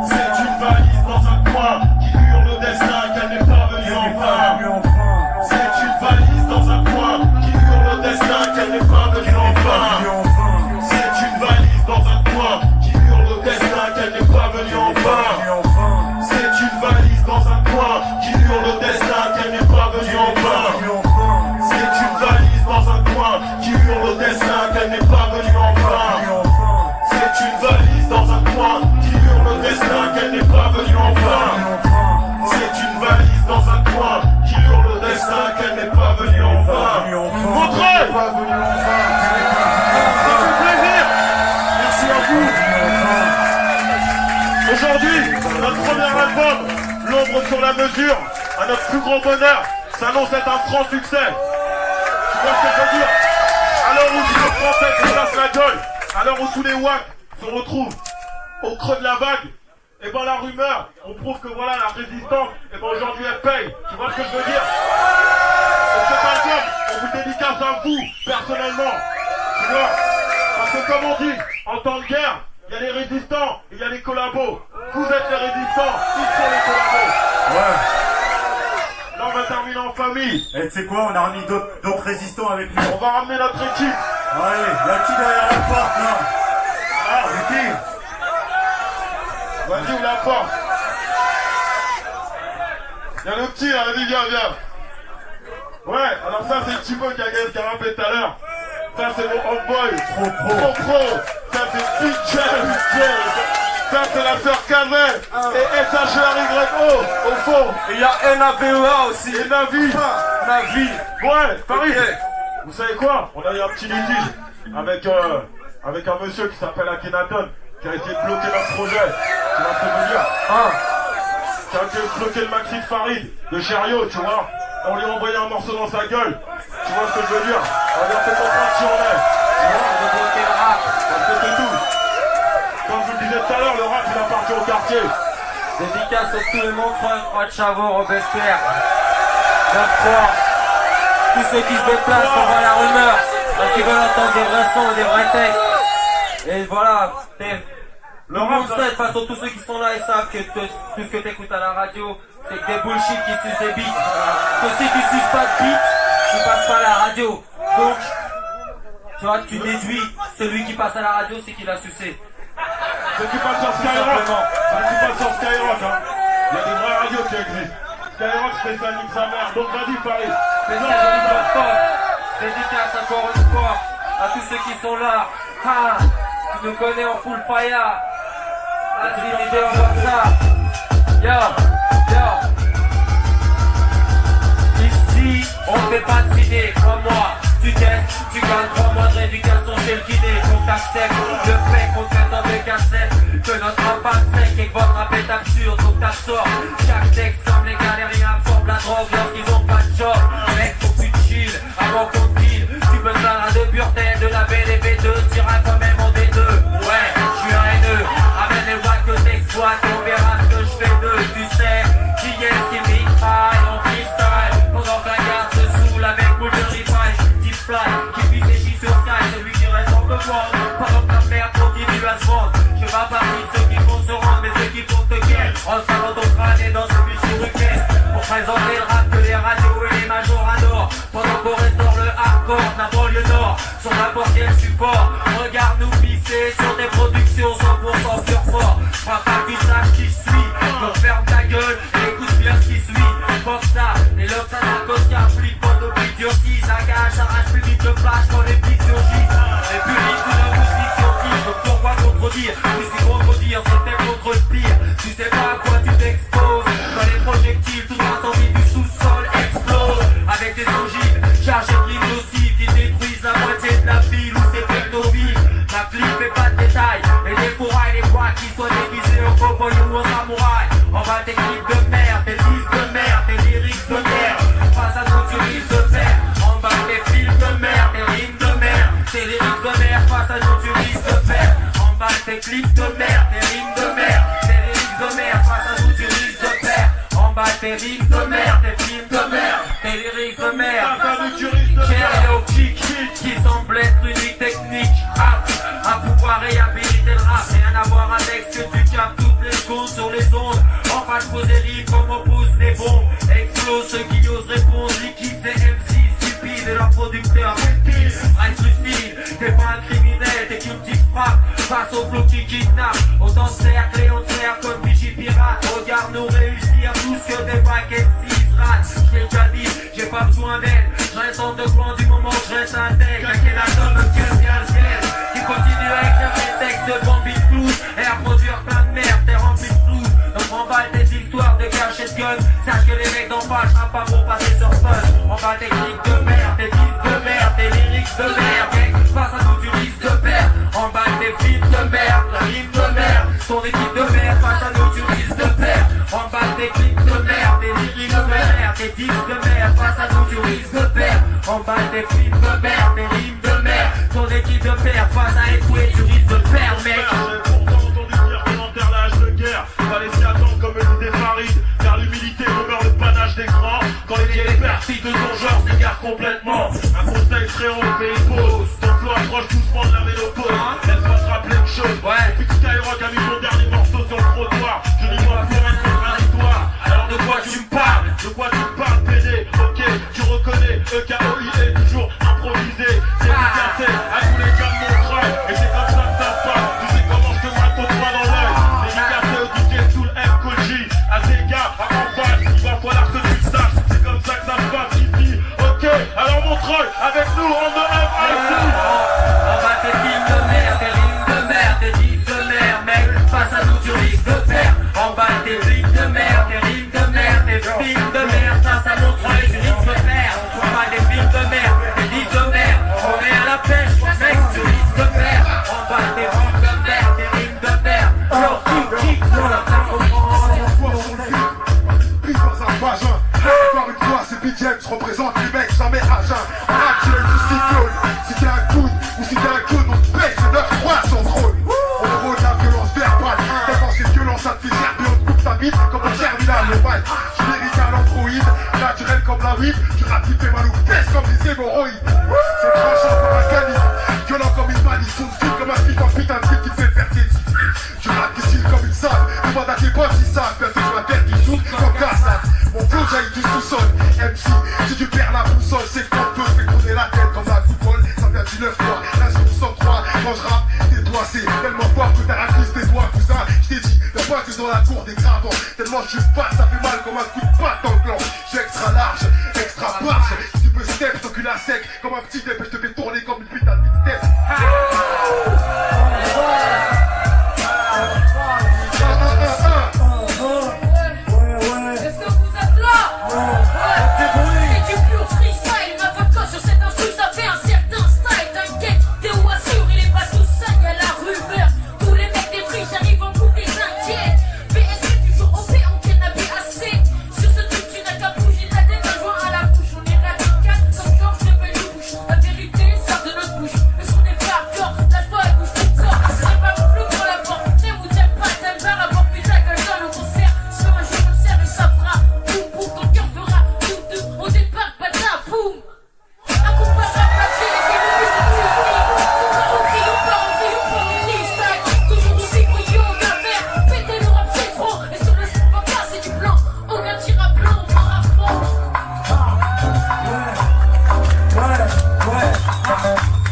C'est une valise dans un coin qui hurle au destin qu'elle n'est pas venue en vain. C'est une valise dans un coin qui hurle au destin qu'elle n'est pas venue en vain. C'est une valise dans un coin qui hurle au destin qu'elle n'est pas venue en vain. C'est une valise dans un coin qui hurle au destin qu'elle n'est pas venue en vain. C'est une valise dans un coin qui hurle au destin qu'elle n'est pas venue en vain. C'est une valise dans un coin qui hurle au destin qu'elle n'est pas venue en vain. C'est une valise dans un coin qui hurle au destin qu'elle n'est pas venue en vain. Montrez! Pas venu en vain. Ça fait plaisir! Merci à vous! Aujourd'hui, notre premier album l'ombre sur la mesure, à notre plus grand bonheur, s'annonce être un franc succès. Tu vois ce que je veux dire? À l'heure où tous les Français se cassent la gueule, à l'heure où tous les WAC se retrouvent au creux de la vague, et ben la rumeur, on prouve que voilà, la résistance, et ben aujourd'hui elle paye. Tu vois ce que je veux dire? Et cet album, on vous dédicace à vous, personnellement. Tu vois? Parce que comme on dit, en temps de guerre, il y a les résistants et il y a les collabos. Vous êtes les résistants, ils sont les collabos. Ouais. Là on va terminer en famille. Et tu sais quoi, on a remis d'autres résistants avec nous. On va ramener notre équipe. Allez, y'a qui derrière la porte là? Ah, c'est qui? Vas-y, ouvre la porte. Y'a le petit là, vas-y, viens. Ouais, alors ça c'est le petit peu qui a rappelé tout à l'heure. Ça c'est mon homeboy. Pro. Ça c'est DJ. Ça c'est la sœur Calvin. Et SHRYO au fond. Et il y a NAVEA aussi. Et Navi. Navi. Ouais, Paris. Ok. Vous savez quoi? On a eu un petit litige avec un monsieur qui s'appelle Akhenaton, qui a essayé de bloquer notre projet. Tu vois ce que je veux dire? Qui a essayé de bloquer le maxi de Farid, de Chériot, tu vois. On lui a envoyé un morceau dans sa gueule. Tu vois ce que je veux dire? On lui a fait comprendre qui on est. Tu vois? Parce que c'est tout. Comme je vous le disais tout à l'heure, le rap il appartient au quartier. Dédicace à tout le monde, Croix de Chavot, Robespierre. 9-3. Tous ceux qui se déplacent pour voir la rumeur, parce qu'ils veulent entendre des vrais sons, des vrais textes. Et voilà, le monde sait, de toute façon, tous ceux qui sont là, ils savent que tout ce que t'écoutes à la radio, c'est que des bullshit qui sucent des beats. Que si tu suces pas de beats, tu passes pas à la radio. Donc, tu vois, tu déduis, celui qui passe à la radio, c'est qu'il a sucé. Ceux qui passent sur Skyrock, hein. Il y a des vraies radios qui existent. Skyrock spécialise sa mère, donc vas-y Paris. Dédicace encore une fois à tous ceux qui sont là. Ah, tu nous connais en full fire. Vas-y, vidéo, on voit ça. Yo. Ici, on fait pas de ciné comme moi. Tu testes, tu gagnes 3 mois de rééducation chez le kiné. Qu'on t'accepte le fait qu'on te mette en deux cassettes. Que notre rap sec et que votre rap est absurde. Donc t'absorbes chaque texte comme les galériens absorbent la drogue lorsqu'ils ont pas de job. Mec, faut que tu chill avant qu'on te kill. Tu me plaindras de Burtel, de la BDB2. T'iras quand même en D2. Ouais, je suis un haineux. Ramène les voix que t'exploites. On verra ce que je fais d'eux. Tu sais qui est-ce qui mitraille en freestyle. Pendant que la garde se saoule avec moule de rifle. Deep fly, qui puis séchit sur Sky. Celui qui reste en peu fort. Pendant que la merde continue à se vendre. Je vais pas parmi ceux qui vont se rendre, mais ceux qui vont te ken. Rentre ça dans ton crâne et dans ce but sur le caisse. Pour présenter le rap que les radios et les majors adorent. Pendant qu'on restaure le hardcore, la banlieue nord. Sur n'importe quel support. Regarde-nous pisser sur des productions 100% pur fort. Crois pas que tu saches qui je suis. Donc ferme ta gueule et écoute bien ce qui suit. Fuck ça, les lobes ça narcos qui appliquent pour nos pics durcis. Ça gâche, arrache plus vite le flash quand les pics surgissent. Les puristes de la scientifique, donc pourquoi contredire? Puisque contredire c'est peut-être contre le pire. Tu sais pas à quoi tu t'exposes. Quand les projectiles, tout l'incendie du sous-sol explose. Avec des ogives chargées de rimes nocives qui détruisent la moitié de la ville où c'est techno-vive. Ma clip fait pas de détails, et des fourrailles, les boîtes qui soient déguisées en cowboy ou en samouraï. On va tes clips de merde, tes disques de merde, tes lyrics de merde. Face à nous tu risques de faire. En bas tes films de merde, tes rimes de merde, tes lyrics de merde. Face à nous tu risques de faire. En bas tes clips de merde, tes rimes de merde, tes lyrics de merde. Face à nous tu risques de faire. En bas tes rimes de merde, tes films de merde, tes lyrics de merde. Stéréotype qui semble être unique technique apte à pouvoir réhabiliter le rap. Rien à voir avec ce que tu captes toutes les secondes sur les ondes. Enfin je pose des rimes comme on pose des bombes. Explose ceux qui osent répondre. Liquide et MC stupides et leurs producteurs reptiles. Reste lucide, t'es pas un criminel, t'es qu'une petite frappe face au flot qui kidnappe. Autant de cercle et on te sert comme Vigipirate. Regarde-nous réussir tous que des paquets de 6 rats. Je l'ai déjà dit, j'ai pas besoin d'aide. Je reste en deux coins du moment où je reste intègre. Akhenaton, le ciel, qui continue à écrire des textes de Bambi de flou et à produire plein de merde, t'es rempli de flou. Donc remballe des histoires de cachets de gun. Sache que les mecs d'en bas, je pas pour passer sur fun. On va tes clips de merde, tes disques de merde, tes lyrics de merde. Mec, face à nous tu risques de perdre. Emballe tes films de merde, la rime de merde. Ton équipe de merde, face à nous tu risques de perdre. Emballe tes clips de On bat des films de merde, des rimes de merde. Ton équipe de père face à écouer, tu risques de perdre, mec. J'ai pourtant entendu dire qu'on enterre l'âge de guerre. Fallait s'y attendre comme le disait Farid. Car l'humilité demeure le panache des grands. Quand les vieilles parties de ton genre s'égarent complètement. Un conseil très haut fait une pause. Ton flow approche doucement de la ménopause. Laisse-moi te rappeler une chose. Depuis que Skyrock a mis mon dernier morceau sur le trottoir, je n'y vois plus rien contradictoire. Alors de quoi tu me parles? De quoi tu me parles, PD? Ok, tu reconnais, EKOI est toujours improvisé. C'est efficacé à tous les gars de mon crâne. Et c'est comme ça que ça se passe. Tu sais comment je te mate ton doigt dans l'œil. Efficacé au DJ sous le M Koji. À tes gars, à en face, il va falloir que tu le saches. C'est comme ça que ça se passe ici. Ok, alors Montreuil, avec nous, on the MIC. On bat des films de merde, des rimes de merde, des disques de merde, mec. Face à nous, tu risques de perdre. On bat des rimes de merde, des rimes de merde, des films de merde. Face à Montreuil, tu risques de perdre. On bat des films de merde, des disques de merde. On est à la pêche, mec, tu risques de perdre. On bat des films de merde, des rimes de merde. Yo, kick, Pris dans un vagin. Encore une fois, c'est BDM, je représente les mecs jamais à jeun. En rap, tu es du cyclone. Si t'es un clown ou si t'es un clown, on te pêche de 9-3 son drôle. On rôle la violence verbale. Tellement c'est violent, ça te fait gerber, on te coupe ta bite comme un terminal mobile. Tu mérites un androïde, naturel comme la weed. Tu rapide tes malous, pèse comme des hémorroïdes. C'est tranchant comme un calibre, violent comme une malice. Son style comme un speed en putain de qui te fait faire tes titres. Tu rappes tes styles comme une salle. Demande à tes potes s'ils savent, bientôt je m'appelle du zouk comme Gassad. Mon flow jaillit du sous-sol. MC, si tu perds la boussole, c'est que ton peu fait tourner la tête comme un football. Ça vient du 9-3, là je vous sens 3. Quand je rappe, tes doigts c'est tellement fort que t'as la glisse des doigts, cousin. Je t'ai dit, t'as pas que dans la cour des gravants. Tellement je suis fat, ça fait mal comme un coup de patte dans le clan. Je suis extra large, extra barge. Si tu peux step, ton cul à sec. Comme un petit dep, je te fais tourner comme une putain de step. Est-ce que vous êtes là? C'est du pur freestyle, ma vodka sur cet instru, ça fait un certain style. T'inquiète, t'es où assure, il est pas tout seul, y'a la rumeur. Tous les mecs des friches arrivent en couple, les inquiètes. PSP toujours OP, on tient la BAC. Sur ce truc, tu n'as qu'à bouger ta tête, un joint à la bouche. On est radical, comme Georges de Belle-Bouche. La vérité sort de notre bouche, le son est pas hardcore, lâche-toi, elle bouge tout corps. C'est pas mon flou pour la porte, t'aimes ou t'aimes pas, t'aimes pas, rapport plus ta gueule dans le concert. Sur un jour, on sert et ça fera boum boum, ton cœur fera boum boum. Au départ, pas d'un boum. Un coup pas à placer, les ennemis sont surpris. On part au cri, on part en vie, on part en freestyle. Toujours nous débrouillons, on a faire péter le rap, c'est trop. Et sur le son, on va passer du blanc. Aucun tir à blanc, on part à fond.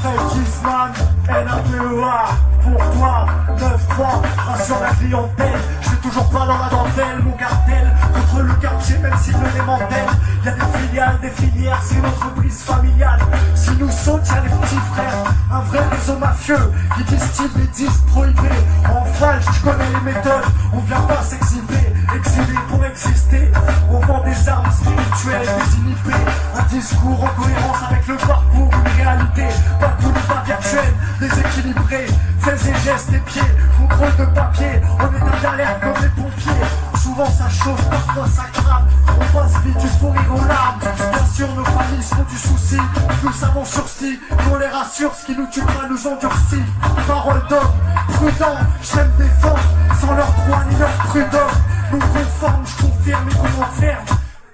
Frankisman, NAPEA, pour toi, 9-3, rassure la clientèle. Je suis toujours pas dans la dentelle, mon cartel contre le quartier, même s'il me démantèle. Y'a des filiales, des filières, c'est une entreprise familiale. Si nous saute, y'a les petits frères, un vrai réseau mafieux qui distille les disques prohibés. En falche, tu connais les méthodes, on vient pas s'exhiber, exilé pour exister. On vend des armes spirituelles, désinhibées, un discours en cohérence avec le parcours, une réalité, pas cool, pas virtuelle, déséquilibré, faits et gestes et pieds, contrôle de papier, on est en alerte comme les pompiers. Souvent ça chauffe, parfois ça crame, on passe vite du fou rire aux larmes. Bien sûr nos familles sont du souci, nous savons sursis, on les rassure, ce qui nous tue pas nous endurcit. Parole d'homme, prudent, j'aime défendre, sans leur droit ni leur prud'homme. Nous conforme, je confirme et qu'on enferme.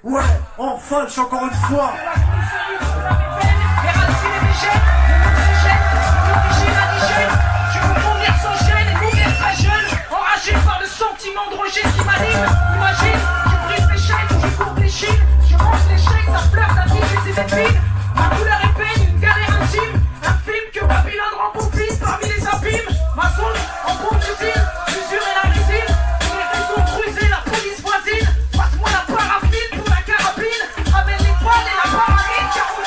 Ouais, en falche encore une fois. Je veux mourir sans gêne et mourir très jeune. Enragé par le sentiment de rejet qui m'anime. Imagine, je brise mes chaînes, je cours des chines. Je mange l'échec, ça pleure, ça vit et ses épines. Ma couleur est peigne, une galère intime. Un film que Babylone rend pompiste parmi les abîmes. Ma zone en bombe d'usine, l'usure et la résine. Pour les réseaux creusés, la police voisine. Passe-moi la paraffine pour la carabine. Ramène les balles et la paramine, car on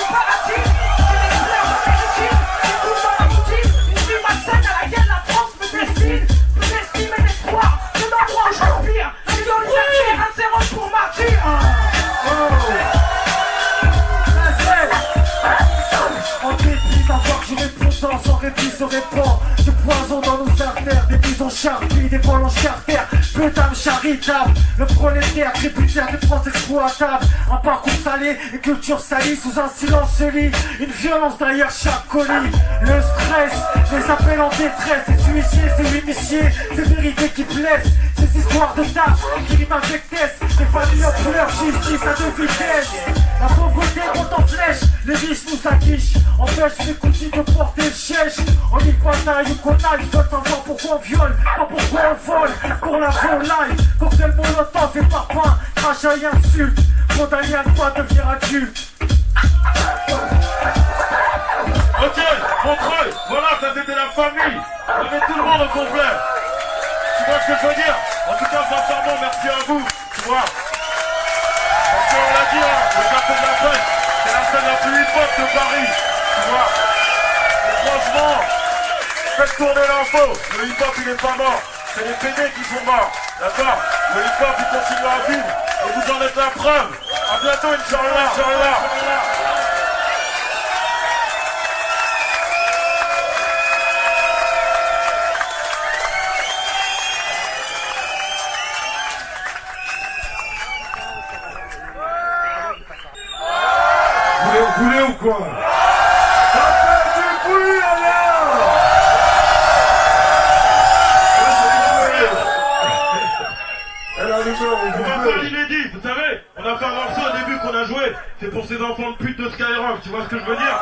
pépite, à voir que je réponds sans répit se répand. Je poison dans nos artères, des mises en charpie, des vols en chartère. Putain charitable, le prolétaire, tributaire des France exploitables. Un parcours salé, une culture salie sous un silence se lit. Une violence derrière chaque colis. Le stress, les appels en détresse. C'est huissier, c'est initié, c'est vérité qui blesse. Ces histoires de taf qui riment avec test. Les familles en couleur, justice à deux vitesses. La pauvreté monte en flèche, les riches nous acquichent. Empêche mes cousines de porter le chèche. En y bataille ou qu'on aille, je veux savoir pourquoi on viole, pas pourquoi on vole. Pour la volaille, cocktail molotov et parpaing, crachat et insulte. Condamné à ne pas devenir adulte. Ok, contrôle, voilà, ça c'était la famille. On avait tout le monde au complet. Tu vois ce que je veux dire? En tout cas, sincèrement, merci à vous. Tu vois? Parce qu'on l'a dit, hein, le café de la fête, c'est la scène la plus hip-hop de Paris. Tu vois? Et franchement, faites tourner l'info. Le hip-hop, il est pas mort. C'est les PD qui sont morts. D'accord? Le hip-hop, il continue à vivre. Et vous en êtes la preuve. A bientôt, Inch'Allah, Inch'Allah. Vous voulez ou quoi? On va faire l'inédit, vous savez, on a fait un morceau au début qu'on a joué, c'est pour ces enfants de pute de Skyrock, tu vois ce que je veux dire?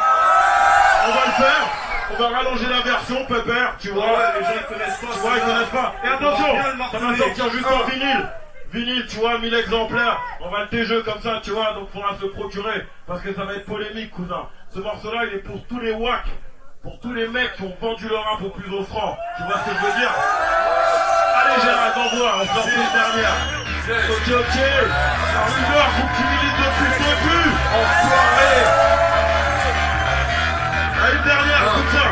On va le faire, on va rallonger la version, pépère, tu vois, les gens ils connaissent pas, tu vois, ils connaissent pas. Et attention, ça va sortir juste en vinyle, tu vois, 1000 exemplaires, on va le TG comme ça, tu vois, donc faudra se le procurer, parce que ça va être polémique, cousin. Ce morceau-là, il est pour tous les wacks, pour tous les mecs qui ont vendu leur rap au plus offrant, tu vois ce que je veux dire? Allez Gérald, envoie, on sort une dernière. Ok, la rumeur, vous qui militent depuis le début, enfoiré. Allez, une dernière, comme ça.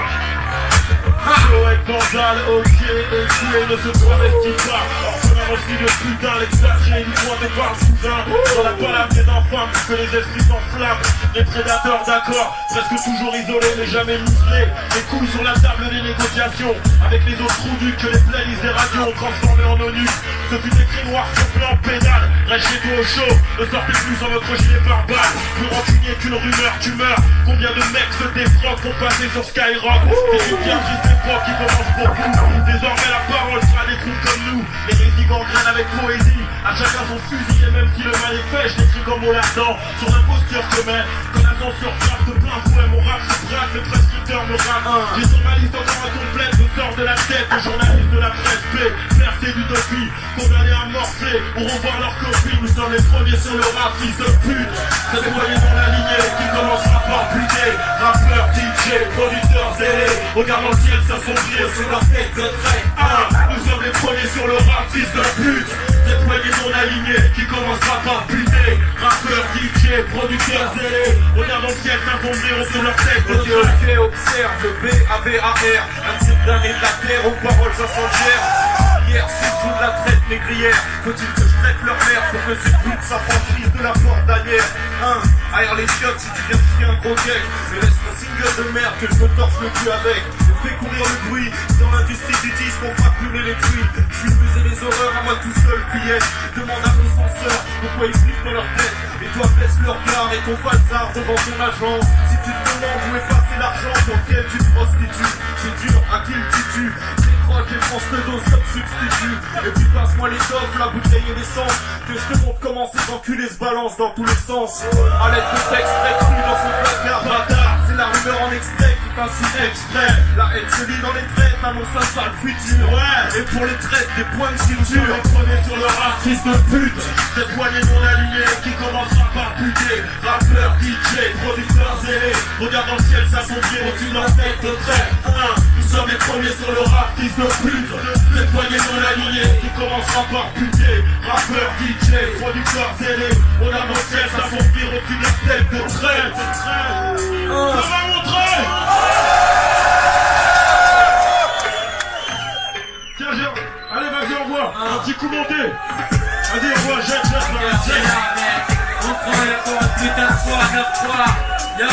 Joël Vandal, ok, écoulé, ne se travestit pas. Orphelin aussi de putain, l'exagéré, du point des par cousin. Dans la palame des infâmes, que les esprits s'enflamment. Les prédateurs, d'accord, presque toujours isolés, mais jamais muselés. Les couilles sur la table des négociations. Avec les autres trous du que les playlists des radios ont transformé en ONU. Ce fut écrit noir sur blanc pédale. Reste chez toi au chaud, ne sortez plus sans votre gilet par balle. Plus rancunier qu'une rumeur, tu meurs. Combien de mecs se défroquent pour passer sur Skyrock? C'est une bien triste époque qui commence pour vous. Désormais la parole sera des trous comme nous. Les récits gangrènent avec poésie. À chacun son fusil et même si le mal est fait, je l'écris comme au lardant. Sur l'imposture que mets, quand la censure frappe de plein fouet, mon rap se braque, le prescripteur me rate. J'ai sur ma liste encore incomplète, je sors de la tête, le journaliste de la presse B, percé d'utopie, condamné à morfler, pour revoir leurs copies, nous sommes les premiers sur le rap, fils de pute. Cette moyenne dans la lignée qui commencera par buter. Rappeur, DJ, producteur zélé, regarde le ciel s'assombrir sur leur tête de traite. Nous sommes les premiers sur le rap, fils de pute. Cette moyenne dans la lignée qui commencera par buter. Rappeur, DJ, producteur zélé, regarde le ciel s'assombrir sur leur tête de traite. Ok, observe, B-A-V-A-R, un type d'année de la terre aux paroles incendiaires. Hier, c'est tout de la traite négrière. Faut-il que je traite leur mère pour que ces putes s'affranchissent de la porte d'anière? Aère les chiottes si tu viens de chier un gros gag. Mais laisse un single de merde que je me torche le cul avec. Je fais courir le bruit dans l'industrie du disque, on fera plumer les tuiles. Je suis musé les horreurs à moi tout seul, fillette. Demande à nos censeurs pourquoi ils flippent dans leur tête. Et toi baisse leur gare et ton falsard devant ton agent. Si tu te demandes où est passé l'argent pour lequel tu te prostitues, c'est dur à qui le tutu. Et France te dose comme substitut. Et puis passe-moi les offres, la bouteille et l'essence, que je te montre comment ces enculés se balancent dans tous les sens. À l'aide de texte récru dans son placard, bâtard. C'est la rumeur en extrait qui t'incite extrait. La haine se lit dans les traites, annonce un sale futur. Ouais, et pour les traites, des points de suture. Les premiers sur le rap, fils de pute. Cette poignée non alignée qui commencera par buter. Rappeur, DJ, producteur zélé. Regarde dans le ciel s'assombrir au-dessus de leur tête de traite. Nous sommes les premiers sur le rap, fils de pute. Cette poignée non alignée qui commencera par buter. Rappeur, DJ, producteur zélé. Regarde dans le ciel s'assombrir au-dessus de leur tête de traite. Ça va montrer. Tiens, allez, vas-y, envoie. Un petit coup monté. Vas-y, envoie, jette. On travaille pour un putain de soir, 9 fois. Yo.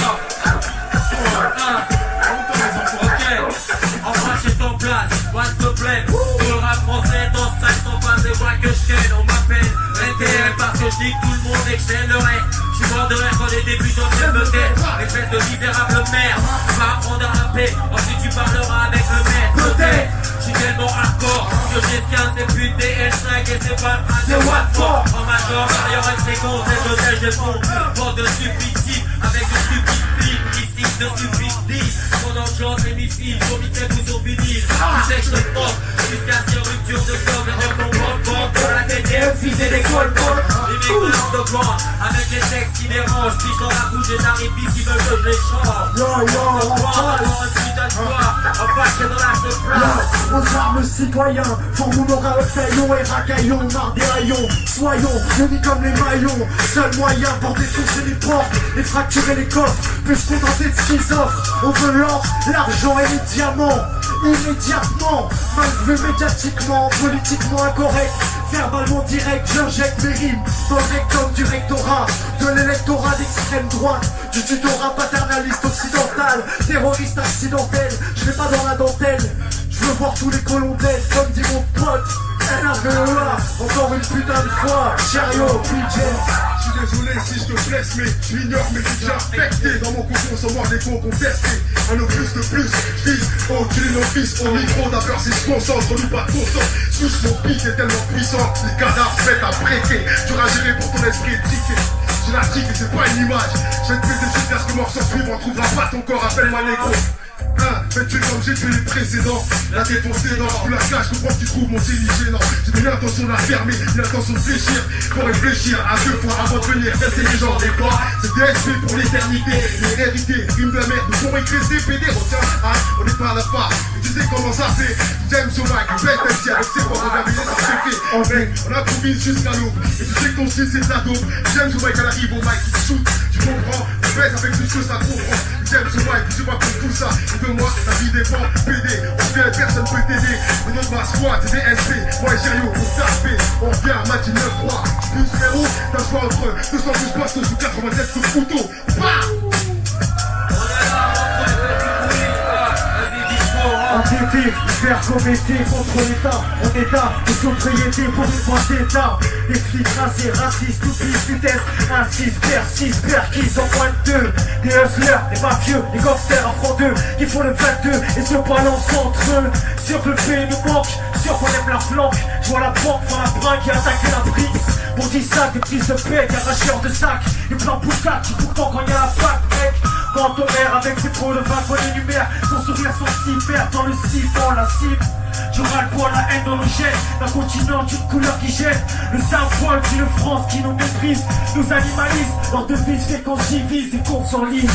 Enfin j'ai ton place, moi s'il te plaît. Tout le rap français, ton stress, ton fan de voix que je ken. On m'appelle NTM parce que je dis que tout le monde excelle le reste. Je suis mort de rire quand les débutants viennent me taire. Espèce de misérable merde, tu vas apprendre à rapper. Ensuite tu parleras avec le maître. Peut-être, je suis tellement hardcore que j'ai 15 des putes des L5 et c'est pas le train de Watford. En major, derrière une séquence, et je tèche des fonds. Bande de stupides avec de stupides filles qui signent de stupides. Pendant que j'en ai mis filles, sur mes têtes ou sur vinyle. Tu sais que je te porte jusqu'à ces ruptures de corps. Et dire qu'on porte pour la tête et fils et des colportes. Les mecs de l'underground avec les textes qui dérangent. Piche dans la bouche des arrivis qui veulent que je les change. On croit dans une suite à toi. On passe que dans la place. Aux armes citoyens, formons nos racaillons et racaillons, marre des haillons. Soyons unis comme les maillons. Seul moyen pour défoncer les portes et fracturer les coffres. Plus se contenter de ce qu'ils offrent. On veut l'or, l'argent et les diamants. Immédiatement, mal vu médiatiquement, politiquement incorrect. Verbalement direct, j'injecte mes rimes dans le rectum du rectorat, de l'électorat d'extrême droite, du tutorat paternaliste occidental, terroriste accidentel. Je vais pas dans la dentelle, je veux voir tous les colons d'aide, comme dit mon pote NRVEA, encore une putain de fois, Cherio, PJ. Je suis désolé si je te blesse, mais j'ignore mes déjà affectés. Dans mon cocon sans voir des cons contestés. Un opus de plus, je vise au tuer nos fils. Au micro d'abord si je concentre, nous pas de conscience. Suce mon pic est tellement puissant, les cadavres se mettent à breaker. Tu auras géré pour ton esprit étiqué. J'ai la trique et c'est pas une image. Je vais te péter sur terre que morceau suivre, on trouvera pas ton corps, appelle-moi négro. Fais-tu comme j'ai tué les précédents. La tête foncée dans la cage, je comprends que tu trouves mon génie gênant. J'ai mis l'intention de la fermer, l'intention de fléchir. Faut réfléchir à deux fois avant de venir. Rester les gens des fois, c'est DSP pour l'éternité. Les hérité, rime de la merde, nous pourrons écrire PD. Retiens, on est pas à la part. Et tu sais comment ça fait. James au mic, le bête MC avec ses voix, on a vu ça se fait. En vrai, on improvise jusqu'à l'aube. Et tu sais que ton style c'est de la dope. James au mic, elle arrive au mic, il te shoot. Tu comprends, on baisse avec tout ce ça comprend. James au mic, tu sais pas pour tout ça. De moi, la vie dépend, PD, on vient, personne peut t'aider. Le nom de ma squad, c'est DSP, moi et Gério, on tape, on vient, match 9-3. Plus frérot, t'as le choix entre 212 postes sous 87 coups de couteau. Entêté, faire commetté contre l'État. On état de sobriété pour une fois d'État. Des flics racés, racistes, toutes les vitesses. Un 6 pères qui sont moins de 2. Des hustlers, des mafieux, des gangsters affronteux qui font le 22 et se balancent entre eux. Sûr que le pays nous manque, sûr qu'on aime la flanque. Je vois la banque dans la bringue qui a attaqué la prise. Pour 10 sacs, des prises de paix, des arracheurs de sacs. Des plans poussats qui pourtant quand il y a la fac, mec. Quand ton mère avec ses pots de vin qu'on énumère, son sourire, son cyber dans le siphon, la cible. J'aurai le poids, la haine dans nos gènes, d'un continent d'une couleur qui gêne. Le sale-poil d'une France qui nous méprise, nous animalise. Leur devise fait qu'on divise et qu'on s'enlise.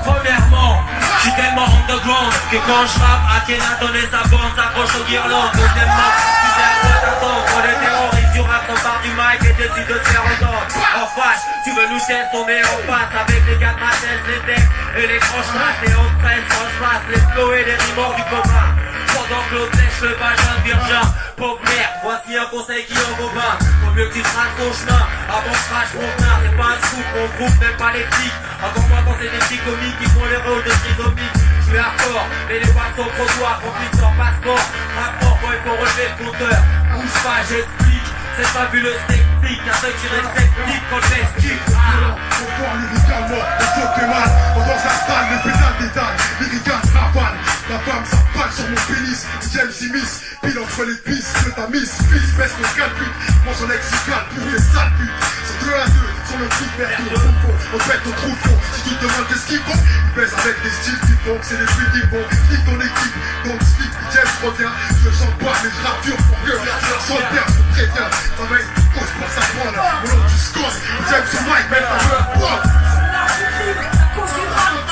Premièrement, je suis tellement underground que quand je rappe, Akhenaton et sa bande s'accrochent aux guirlandes. Deuxièmement, tu sais à quoi t'attends. Quand les terroristes du rap s'emparent du mic et décident de se faire entendre. En face, tu veux nous tester, on est en face. Avec les gars de ma tête, les decks et les franches-masses. Et on stresse, on se passe, les flots et les remords du commun. Pendant que l'autre lèche le vagin de Virgin. Pauvre merde, voici un conseil qui en vaut 20. Faut mieux que tu traces ton chemin. Avant je crache mon plein, c'est pas un scoop, mon groupe, même pas les flics. Encore moins quand c'est des petits comiques qui font les rôles de trisomiques. Je suis hardcore, mais les watts sont trottoirs, complices sans passeport. Rapport quand il faut relever le compteur. Bouge pas, j'explique. Cette fabuleuse technique, un seul qui reste sceptique quand je m'explique. Faut voir lyricalement, le flow fait mal. Pendant ça stalle, le pétale détail. Lyrical, rafale. La femme, ça balle sur mon pénis. James Simis, pile entre les cuisses. Je ta miss, fils, baisse mon calcul. Mon son lexical, pur et sale pute. C'est 2 à 2, sur le truc, merde, on pète au trou de fond. Si tu te demandes qu'est-ce qu'ils font, ils baissent avec des styles qui font. C'est les fruits qui font. Nique ton équipe, donc speak, James revient. Je chante pas, mais je rappe dur pour que ça soit bien, je préviens. Ça va être gauche pour sa prendre. Mon nom du score, James sur Mike, même un peu à poids.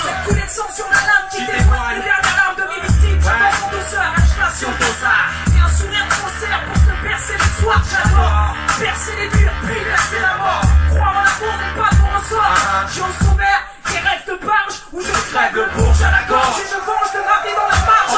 Cette coulée de sang sur la lame qui dévoile les dernières larmes de mes victimes. J'attends son douceur, agitation d'osard. Et un sourire de concert pour te percer le soir. J'adore percer les murs, puis verser la mort. Croire en l'amour n'est pas mon ressort. J'ai au sommaire des rêves de barge où je crève le bourge à la gorge. Et je venge de ma vie dans la marge.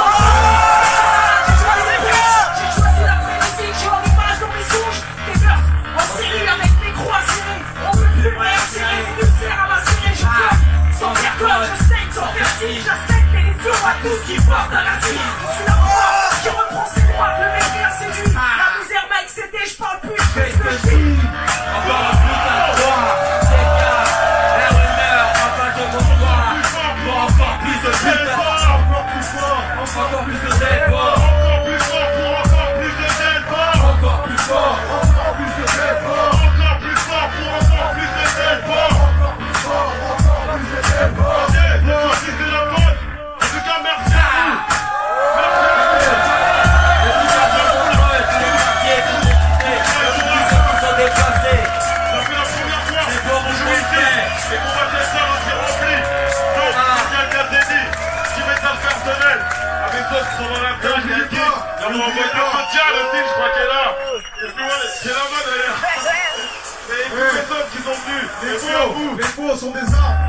Tiens, le style, je crois qu'elle est là. Et puis ouais, c'est là-bas d'ailleurs. Et tous les autres qui sont venus. Les faux sont des armes.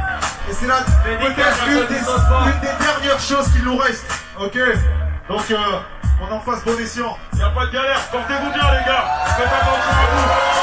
Et c'est là peut-être une des dernières choses qui nous reste. Ok. Donc on en fasse bon escient. Y'a pas de galère, portez-vous bien les gars. Faites attention à vous.